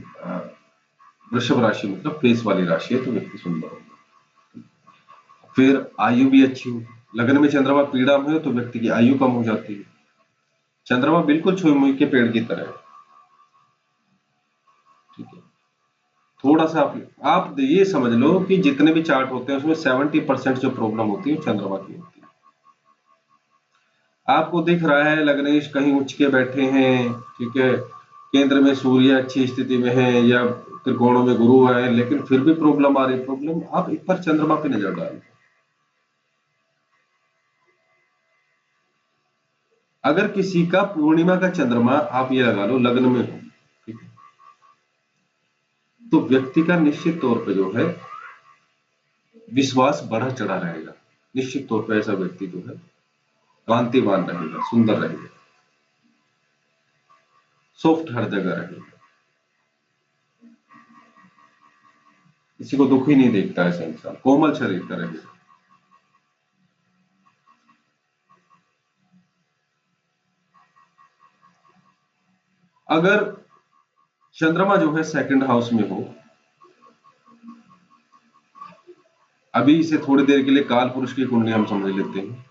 वृषभ राशि मतलब फेस वाली राशि है तो व्यक्ति सुंदर होगा। फिर आयु भी अच्छी होगी। लग्न में चंद्रमा पीड़ा में हो तो व्यक्ति की आयु कम हो जाती है। चंद्रमा बिल्कुल छुई मुई के पेड़ की तरह है, ठीक है। थोड़ा सा आप ये समझ लो कि जितने भी चार्ट होते हैं उसमें 70% जो प्रॉब्लम होती है चंद्रमा की होती है। आपको दिख रहा है लग्नेश कहीं उच्च के बैठे हैं, ठीक है, केंद्र में सूर्य अच्छी स्थिति में है या त्रिकोणों में गुरु है, लेकिन फिर भी प्रॉब्लम आ रही। प्रॉब्लम आप एक बार चंद्रमा पे नजर डाल। अगर किसी का पूर्णिमा का चंद्रमा आप ये लगा लो लग्न में हो, ठीक है, तो व्यक्ति का निश्चित तौर पे जो है विश्वास बढ़ा चढ़ा रहेगा। निश्चित तौर पे ऐसा व्यक्ति जो है कांतिवान रहेगा, सुंदर रहेगा, सॉफ्ट हर जगह रहेगा, किसी को दुख ही नहीं देखता ऐसा इंसान, कोमल शरीर का रहेगा। अगर चंद्रमा जो है सेकंड हाउस में हो, अभी इसे थोड़ी देर के लिए काल पुरुष की कुंडली हम समझ लेते हैं।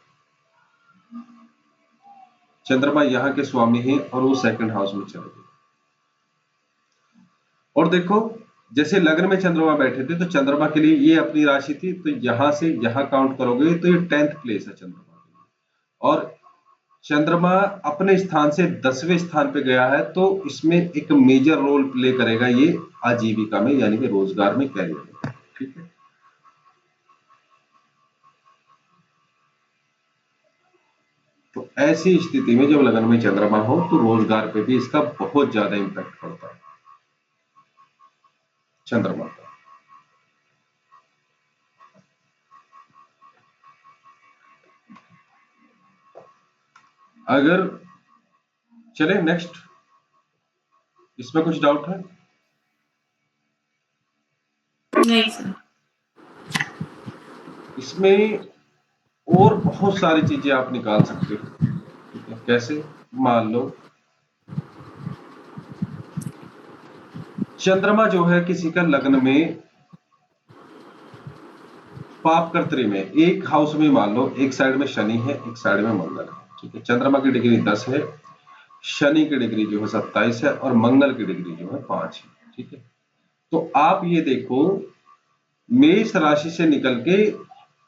चंद्रमा यहाँ के स्वामी है और वो सेकंड हाउस में चले गए। और देखो जैसे लग्न में चंद्रमा बैठे थे तो चंद्रमा के लिए ये अपनी राशि थी, तो यहां से यहां काउंट करोगे तो ये 10th प्लेस है चंद्रमा के लिए। और चंद्रमा अपने स्थान से 10वें स्थान पे गया है तो इसमें एक मेजर रोल प्ले करेगा ये आजीविका में, यानी कि रोजगार में, कैरियर में, ठीक है। तो ऐसी स्थिति में जब लगन में चंद्रमा हो तो रोजगार पे भी इसका बहुत ज्यादा इंपैक्ट पड़ता है चंद्रमा का। अगर चले नेक्स्ट, इसमें कुछ डाउट है? नहीं सर। इसमें और बहुत सारी चीजें आप निकाल सकते हो, ठीक है? कैसे? मान लो चंद्रमा जो है किसी का लग्न में पाप कर्तरी में, एक हाउस में मान लो एक साइड में शनि है, एक साइड में मंगल है, ठीक है? चंद्रमा की डिग्री 10 है, शनि की डिग्री जो है 27 है, और मंगल की डिग्री जो है 5 है, ठीक है? तो आप ये देखो, मेष राशि से निकल के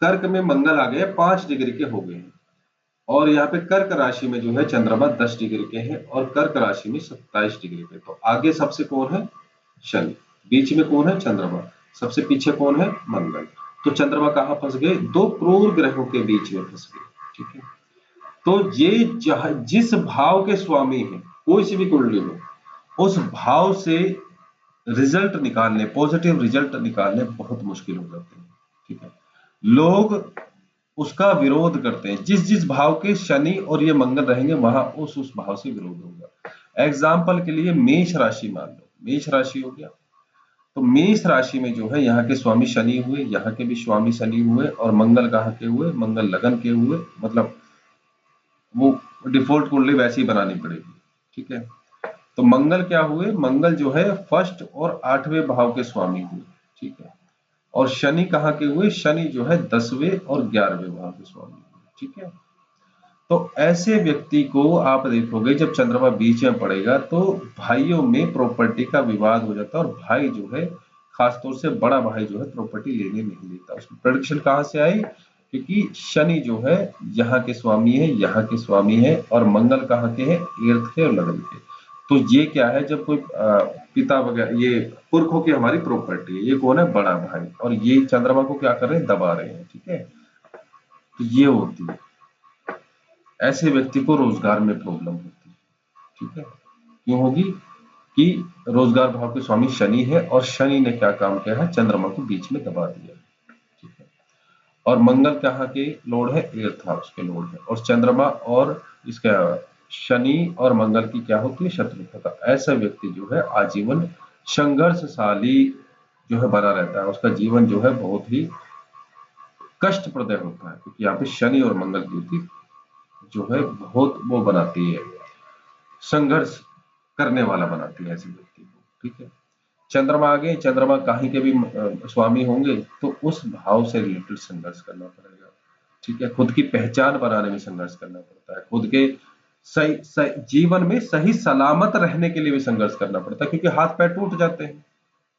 कर्क में मंगल आ गए, 5 डिग्री के हो गए हैं, और यहाँ पे कर्क राशि में जो है चंद्रमा 10 डिग्री के हैं, और कर्क राशि में 27 डिग्री के। तो आगे सबसे कौन है? शनि। बीच में कौन है? चंद्रमा। सबसे पीछे कौन है? मंगल। तो चंद्रमा कहाँ फंस गए? दो क्रूर ग्रहों के बीच में फंस गए, ठीक है? तो ये जिस भाव के स्वामी है, कोई सी भी कुंडली हो, उस भाव से रिजल्ट निकालने, पॉजिटिव रिजल्ट निकालने बहुत मुश्किल हो जाते हैं, ठीक है? लोग उसका विरोध करते हैं। जिस जिस भाव के शनि और ये मंगल रहेंगे, वहां उस भाव से विरोध होगा। एग्जाम्पल के लिए मेष राशि मान लो, मेष राशि हो गया, तो मेष राशि में जो है यहाँ के स्वामी शनि हुए, यहाँ के भी स्वामी शनि हुए, और मंगल कहाँ के हुए? मंगल लगन के हुए, मतलब वो डिफॉल्ट कुंडली वैसी ही बनानी पड़ेगी, ठीक है? तो मंगल क्या हुए? मंगल जो है फर्स्ट और 8वें भाव के स्वामी हुए, ठीक है? और शनि कहाँ के हुए? शनि जो है 10वें और 11वें भाव के स्वामी हुए, ठीक है? तो ऐसे व्यक्ति को आप देखोगे, जब चंद्रमा बीच में पड़ेगा तो भाइयों में प्रॉपर्टी का विवाद हो जाता है, और भाई जो है, खासतौर से बड़ा भाई जो है, प्रॉपर्टी लेने नहीं देता। उसकी प्रेडिक्शन कहाँ से आई? क्योंकि शनि जो है यहाँ के स्वामी है, यहाँ के स्वामी है, और मंगल कहाँ के हैं? एर्थ के और लगन के। तो ये क्या है? जब कोई पिता वगैरह, ये पुरखों की हमारी प्रॉपर्टी है, ये कौन है? बड़ा भाई, और ये चंद्रमा को क्या कर रहे हैं? दबा रहे हैं, ठीक है? तो ये होती है, ऐसे व्यक्ति को रोजगार में प्रॉब्लम होती है, ठीक है? क्यों होगी? कि रोजगार भाव के स्वामी शनि है, और शनि ने क्या काम किया है? चंद्रमा को बीच में दबा दिया, ठीक है? और मंगल कहाँ के लॉर्ड है? एर्थ हाउस के लॉर्ड है, और चंद्रमा और इसका शनि और मंगल की क्या होती है? शत्रुता। ऐसा व्यक्ति जो है आजीवन संघर्षशाली जो है बना रहता है, उसका जीवन जो है बहुत ही कष्टप्रद होता है, क्योंकि यहाँ पे शनि और मंगल की युति जो है बहुत वो बनाती है, संघर्ष करने वाला बनाती है ऐसे व्यक्ति को, ठीक है? चंद्रमा आगे, चंद्रमा कहीं के भी स्वामी होंगे तो उस भाव से रिलेटेड संघर्ष करना पड़ेगा, ठीक है? खुद की पहचान बनाने में संघर्ष करना पड़ता है, खुद के सही जीवन में सही सलामत रहने के लिए भी संघर्ष करना पड़ता है, क्योंकि हाथ पैर टूट जाते हैं,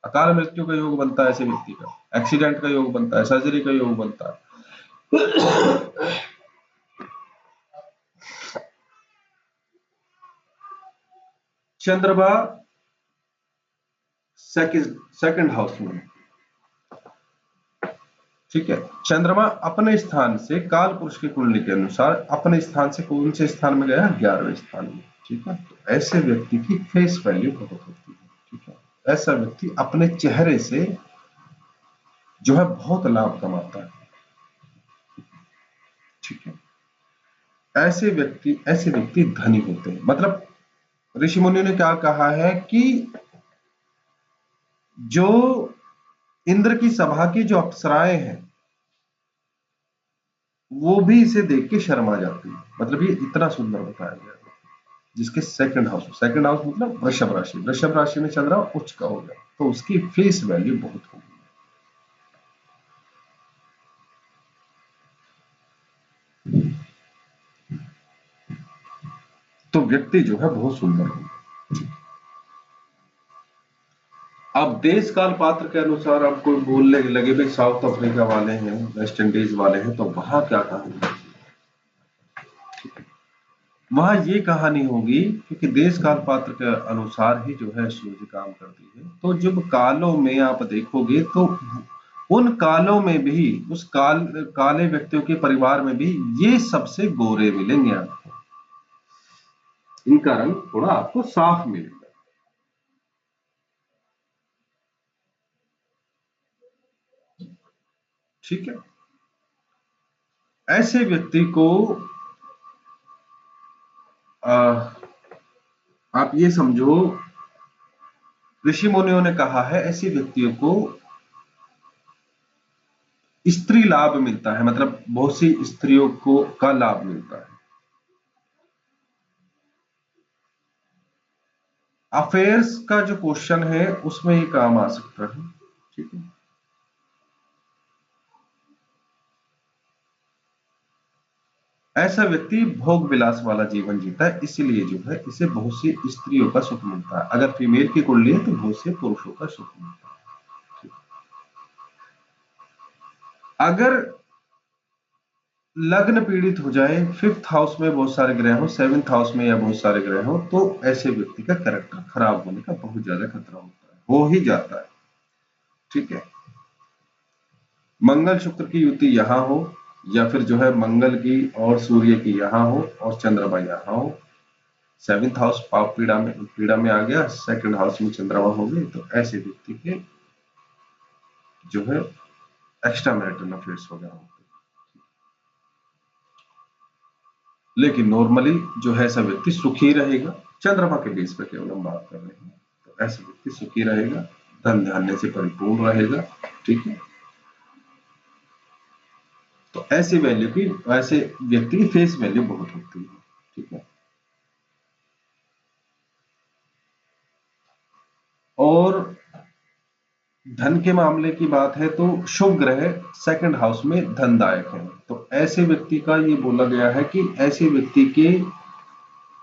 अकाल मृत्यु का योग बनता है ऐसे व्यक्ति का, एक्सीडेंट का योग बनता है, सर्जरी का योग बनता है। चंद्रमा सेकंड हाउस में, ठीक है? चंद्रमा अपने स्थान से, काल पुरुष की कुंडली के अनुसार अपने स्थान से कौन से स्थान में गया? 11वें स्थान में, ठीक है? तो ऐसे व्यक्ति की फेस वैल्यू बहुत होती है, ठीक है? ऐसा व्यक्ति अपने चेहरे से जो है बहुत लाभ कमाता है, ठीक है? ऐसे व्यक्ति धनी होते हैं। मतलब ऋषि मुनि ने क्या कहा है कि जो इंद्र की सभा की जो अप्सराएं हैं, वो भी इसे देख के शर्मा जाती है। मतलब ये इतना सुंदर बताया गया है। जिसके सेकंड हाउस मतलब वृषभ राशि, वृषभ राशि में चंद्रमा उच्च का हो गया, तो उसकी फेस वैल्यू बहुत होगी। तो व्यक्ति जो है बहुत सुंदर होगा। अब देश काल पात्र के अनुसार आप कोई बोलने लगे भाई साउथ अफ्रीका वाले हैं, वेस्ट इंडीज वाले हैं, तो वहां क्या कहानी? वहां ये कहानी होगी, क्योंकि देश काल पात्र के अनुसार ही जो है सूर्य काम करती है। तो जब कालों में आप देखोगे तो उन कालों में भी, उस काले व्यक्तियों के परिवार में भी ये सबसे गोरे मिलेंगे आपको, इनका रंग थोड़ा आपको साफ मिलेगा, ठीक है? ऐसे व्यक्ति को आप ये समझो, ऋषि मुनियों ने कहा है ऐसे व्यक्तियों को स्त्री लाभ मिलता है, मतलब बहुत सी स्त्रियों को का लाभ मिलता है। अफेयर्स का जो क्वेश्चन है उसमें ये काम आ सकता है, ठीक है। ऐसा व्यक्ति भोग विलास वाला जीवन जीता है, इसलिए जो है इसे बहुत सी स्त्रियों का सुख मिलता है। अगर फीमेल की कुंडली है तो बहुत से पुरुषों का सुख मिलता है। अगर लग्न पीड़ित हो जाए, 5th हाउस में बहुत सारे ग्रह हो, 7th हाउस में या बहुत सारे ग्रह हो, तो ऐसे व्यक्ति का कैरेक्टर खराब होने का बहुत ज्यादा खतरा होता है, हो ही जाता है, ठीक है। मंगल शुक्र की युति यहां हो, या फिर जो है मंगल की और सूर्य की यहां हो और चंद्रमा यहां हो। 7th हाउस पाप पीड़ा में आ गया, 2nd हाउस में चंद्रमा हो गए, तो ऐसे व्यक्ति के जो है एक्स्ट्रा मैरिटल अफेयर्स वगैरह होते हैं। लेकिन नॉर्मली जो है ऐसा व्यक्ति सुखी रहेगा। चंद्रमा के बेस पे केवल हम बात कर रहे हैं, तो ऐसा व्यक्ति सुखी रहेगा, धन धान्य से परिपूर्ण रहेगा, ठीक है। तो ऐसे व्यक्ति की फेस वैल्यू बहुत होती है, ठीक है। और धन के मामले की बात है तो शुभ ग्रह 2nd हाउस में धनदायक है, तो ऐसे व्यक्ति का ये बोला गया है कि ऐसे व्यक्ति के,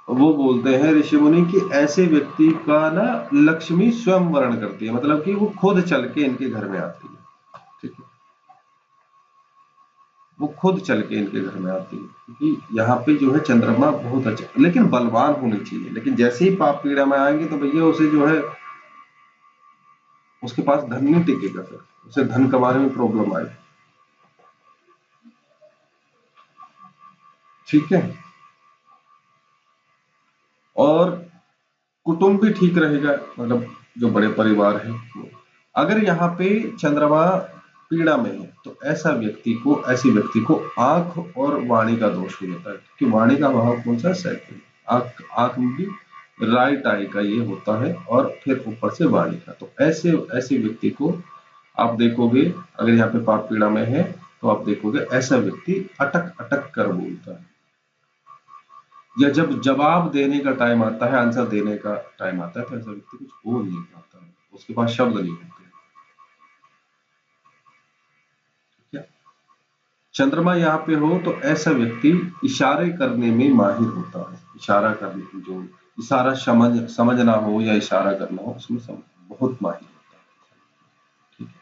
वो बोलते हैं ऋषि मुनि कि ऐसे व्यक्ति का ना लक्ष्मी स्वयं वर्ण करती है, मतलब कि वो खुद चल के इनके घर में आती है, ठीक है। वो खुद चल के इनके घर में आती है, क्योंकि यहाँ पे जो है चंद्रमा बहुत अच्छा, लेकिन बलवान होनी चाहिए। लेकिन जैसे ही पाप पीड़ा में आएंगे तो भैया उसे जो है उसके पास धन नहीं टिकेगा, फिर उसे धन कमाने में प्रॉब्लम आएगी, ठीक है। और कुटुंब भी ठीक रहेगा, मतलब जो बड़े परिवार है वो। अगर यहाँ पे चंद्रमा पीड़ा में है तो ऐसे व्यक्ति को आंख और वाणी का दोष हो जाता है, क्योंकि वाणी का भाव कौन सा है? 2nd। आंख में भी राइट आई का ये होता है, और फिर ऊपर से वाणी का। तो ऐसे ऐसे व्यक्ति को आप देखोगे, अगर यहाँ पे पाप पीड़ा में है तो आप देखोगे ऐसा व्यक्ति अटक अटक कर बोलता है, या जब जवाब देने का टाइम आता है, आंसर देने का टाइम आता है, तो ऐसा व्यक्ति कुछ बोल नहीं पाता है, उसके पास शब्द नहीं होते, ठीक है। चंद्रमा यहाँ पे हो तो ऐसा व्यक्ति इशारे करने में माहिर होता है। इशारा करने, जो इशारा समझना हो या इशारा करना हो, उसमें बहुत माहिर होता है, ठीक है।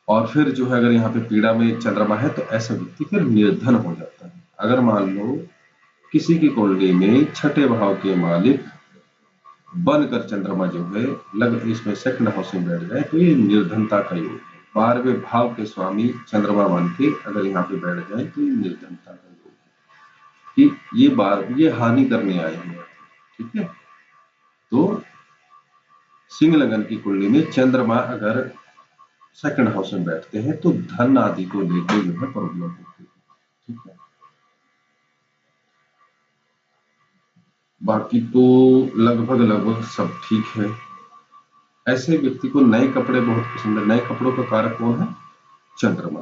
और फिर जो है अगर यहाँ पे पीड़ा में चंद्रमा है तो ऐसा व्यक्ति फिर निर्धन हो जाता है। अगर मान लो किसी की कुंडली में 6ठे भाव के मालिक बनकर चंद्रमा जो है लग इसमें 2nd हाउस में बैठ जाए, तो ये निर्धनता का योग है। 12वें भाव के स्वामी चंद्रमा बन के अगर यहाँ पे बैठ जाए तो ये निर्धनता का योग है, कि ये हानि करने आए हैं, ठीक है। तो सिंह लगन की कुंडली में चंद्रमा अगर 2nd हाउस में बैठते हैं तो धन आदि को लेकर जो है प्रॉब्लम होती है, ठीक है। बाकी तो लगभग सब ठीक है। ऐसे व्यक्ति को नए कपड़े बहुत पसंद है। नए कपड़ों का कारक कौन है? चंद्रमा।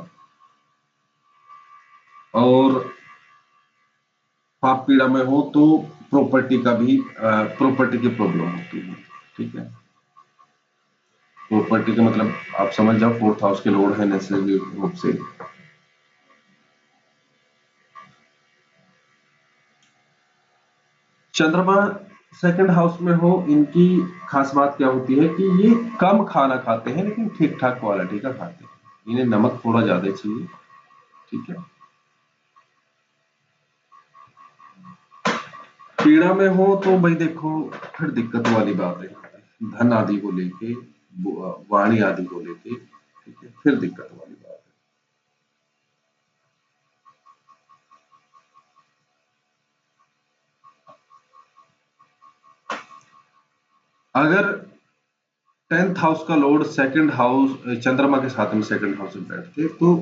और पाप पीड़ा में हो तो प्रॉपर्टी की प्रॉब्लम होती है, ठीक है। प्रॉपर्टी का मतलब आप समझ जाओ, 4th हाउस के लॉर्ड है नेसेसरी रूप से। चंद्रमा 2nd हाउस में हो, इनकी खास बात क्या होती है कि ये कम खाना खाते हैं, लेकिन ठीक ठाक क्वालिटी का खाते हैं। इन्हें नमक थोड़ा ज्यादा चाहिए, ठीक है। पीड़ा में हो तो भाई देखो फिर दिक्कत वाली बात है, धन आदि को लेके, वाणी आदि को लेके, ठीक है, फिर दिक्कत वाली बात है। अगर 10th हाउस का लॉर्ड 2nd हाउस चंद्रमा के साथ में 2nd हाउस में बैठते तो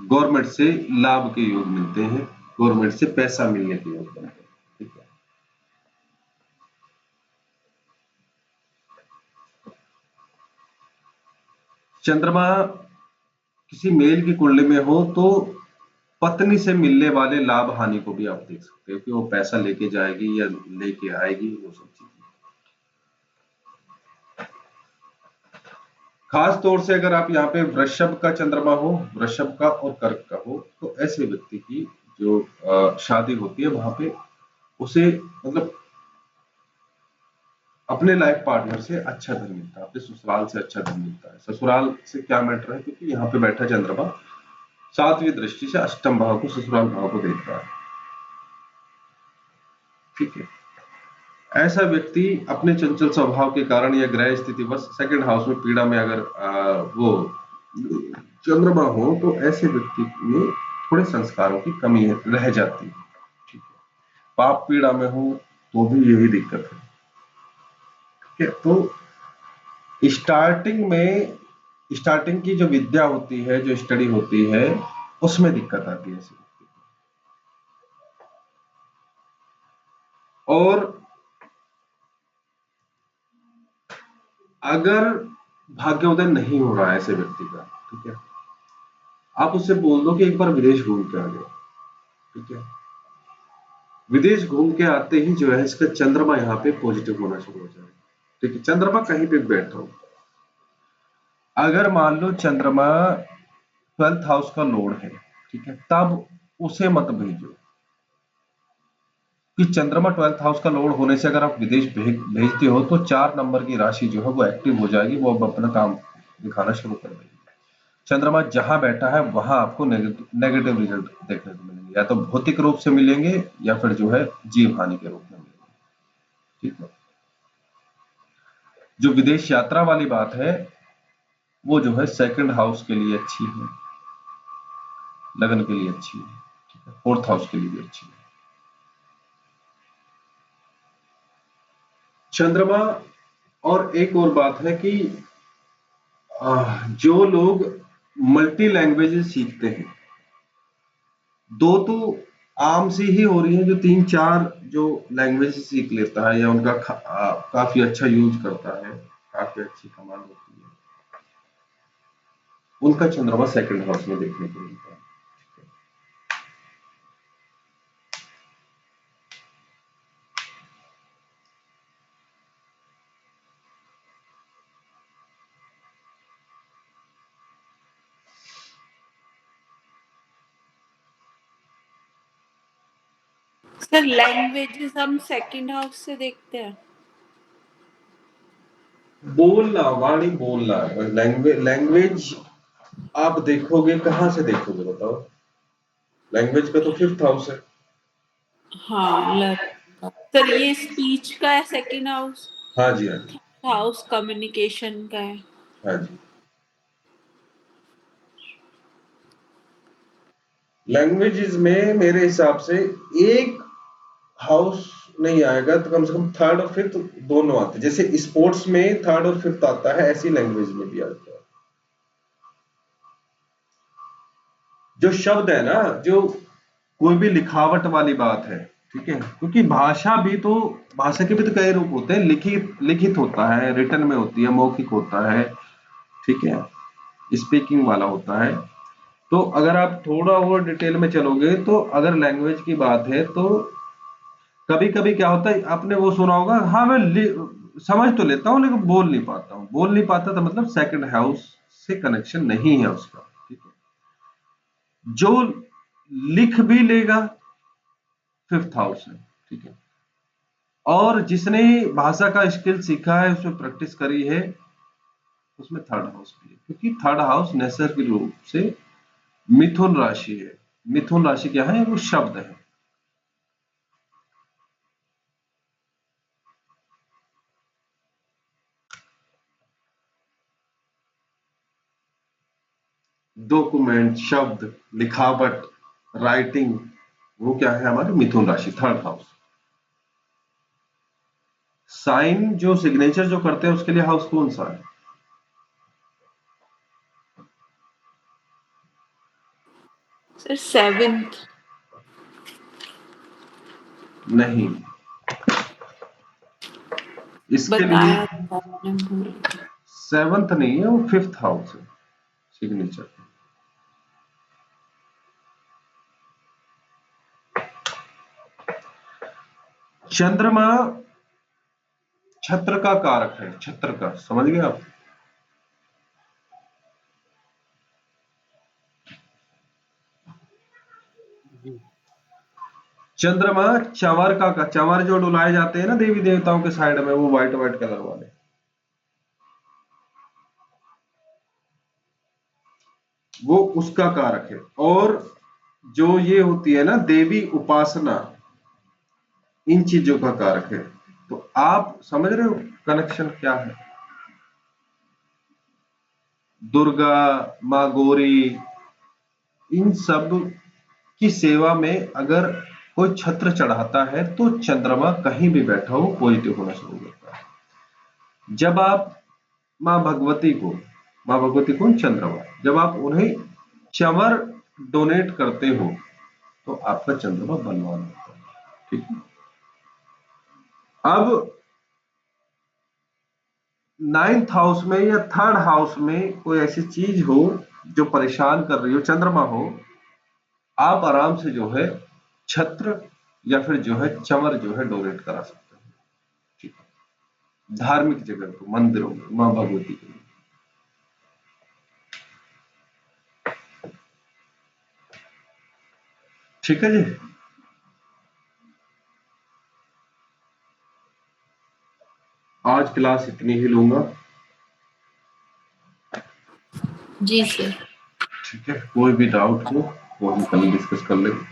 गवर्नमेंट से लाभ के योग मिलते हैं, गवर्नमेंट से पैसा मिलने के योग बनते हैं। ठीक है। चंद्रमा किसी मेल की कुंडली में हो तो पत्नी से मिलने वाले लाभ हानि को भी आप देख सकते हो कि वो पैसा लेके जाएगी या लेके आएगी, वो सब चीजें। खास तौर से अगर आप यहाँ पे वृषभ का चंद्रमा हो, वृषभ का और कर्क का हो, तो ऐसे व्यक्ति की जो शादी होती है वहां पे उसे मतलब अपने लाइफ पार्टनर से अच्छा धन मिलता है, अपने ससुराल से अच्छा धन मिलता है। ससुराल से क्या मैटर है, क्योंकि यहाँ पे बैठा चंद्रमा 7वीं दृष्टि से अष्टम भाव को, ससुराल भाव को देख रहा है। ठीक है। ऐसा व्यक्ति अपने चंचल स्वभाव के कारण या ग्रह स्थिति बस सेकंड हाउस में पीड़ा में अगर वो चंद्रमा हो तो ऐसे व्यक्ति में थोड़े संस्कारों की कमी रह जाती है। ठीक है। पाप पीड़ा में हो तो भी यही दिक्कत है। ठीक है। तो स्टार्टिंग की जो विद्या होती है, जो स्टडी होती है, उसमें दिक्कत आती है ऐसे व्यक्ति को। और अगर भाग्योदय नहीं हो रहा है ऐसे व्यक्ति का, ठीक है, आप उससे बोल दो कि एक बार विदेश घूम के आ जाओ। ठीक है। विदेश घूम के आते ही जो है इसका चंद्रमा यहाँ पे पॉजिटिव होना शुरू हो जाएगा। ठीक है। चंद्रमा कहीं पे बैठा हो, अगर मान लो चंद्रमा 12th हाउस का लॉर्ड है, ठीक है, तब उसे मत भेजो कि चंद्रमा 12th हाउस का लॉर्ड होने से अगर आप विदेश भेजते हो तो 4 नंबर की राशि जो है वो एक्टिव हो जाएगी, वो अब अपना काम दिखाना शुरू कर देगी। चंद्रमा जहां बैठा है वहां आपको नेगेटिव रिजल्ट देखने को मिलेंगे, या तो भौतिक रूप से मिलेंगे या फिर जो है जीव हानि के रूप में मिलेंगे। ठीक है। जो विदेश यात्रा वाली बात है वो जो है सेकंड हाउस के लिए अच्छी है, लगन के लिए अच्छी है। ठीक है। 4th हाउस के लिए भी अच्छी है। चंद्रमा और एक और बात है कि जो लोग मल्टी लैंग्वेजेस सीखते हैं, दो तो आम सी ही हो रही है, जो 3-4 जो लैंग्वेज सीख लेता है या उनका काफी अच्छा यूज करता है, काफी अच्छी कमांड होती है, उनका चंद्रमा सेकंड हाउस में देखने को मिलता है। सर लैंग्वेजेस हम सेकंड हाउस से देखते हैं। बोलना, वाणी बोलना, लैंग्वेज आप देखोगे कहां से देखोगे बताओ? लैंग्वेज का तो 5th हाउस है। हाँ लर्निंग का। सर ये स्पीच का है सेकंड हाउस, हाँ जी, हाँ जी, हाउस कम्युनिकेशन का है। हाँ जी। लैंग्वेजेस में मेरे हिसाब से एक हाउस नहीं आएगा तो कम से कम 3rd और 5th दोनों आते हैं। जैसे स्पोर्ट्स में 3rd और 5th आता है, ऐसी लैंग्वेज में भी आता है। जो शब्द है ना, जो कोई भी लिखावट वाली बात है, ठीक है, क्योंकि भाषा के भी तो कई रूप होते हैं। लिखित लिखित होता है, रिटन में होती है, मौखिक होता है, ठीक है, स्पीकिंग वाला होता है। तो अगर आप थोड़ा और डिटेल में चलोगे तो अगर लैंग्वेज की बात है तो कभी कभी क्या होता है, आपने वो सुना होगा, हाँ मैं समझ तो लेता हूँ लेकिन बोल नहीं पाता हूँ। बोल नहीं पाता तो मतलब सेकंड हाउस से कनेक्शन नहीं है उसका। ठीक है। जो लिख भी लेगा 5th हाउस है। ठीक है। और जिसने भाषा का स्किल सीखा है, उसमें प्रैक्टिस करी है, उसमें 3rd हाउस भी है, क्योंकि 3rd हाउस नैसर्गिक रूप से मिथुन राशि है। मिथुन राशि क्या है? वो शब्द है। डॉक्यूमेंट, शब्द, लिखावट, राइटिंग, वो क्या है हमारी मिथुन राशि, 3rd हाउस। साइन जो सिग्नेचर जो करते हैं उसके लिए हाउस कौन सा है? सर 7th नहीं, इसके लिए बताया था आपने भूल गया। 7th नहीं है, वो 5th हाउस है सिग्नेचर। चंद्रमा छत्र का कारक है, छत्र का, समझ गए आप? जी। चंद्रमा चंवर का चंवर जो डुलाए जाते हैं ना देवी देवताओं के साइड में, वो व्हाइट व्हाइट कलर वाले, वो उसका कारक है। और जो ये होती है ना देवी उपासना, इन चीजों का कारक है। तो आप समझ रहे हो कनेक्शन क्या है? दुर्गा, माँ गौरी, इन सब की सेवा में अगर कोई छत्र चढ़ाता है तो चंद्रमा कहीं भी बैठा हो पॉजिटिव होना शुरू करता है। जब आप माँ भगवती को चंद्रमा, जब आप उन्हें चंवर डोनेट करते हो तो आपका चंद्रमा बलवान होता है। ठीक है। अब 9th हाउस में या 3rd हाउस में कोई ऐसी चीज हो जो परेशान कर रही हो, चंद्रमा हो, आप आराम से जो है छत्र या फिर जो है चंवर जो है डोनेट करा सकते हैं। ठीक है। धार्मिक जगह को, मंदिरों में, माँ भगवती के लिए। ठीक है जी। आज क्लास इतनी ही लूंगा। जी सर। ठीक है, कोई भी डाउट हो वो हम कल डिस्कस कर लेंगे।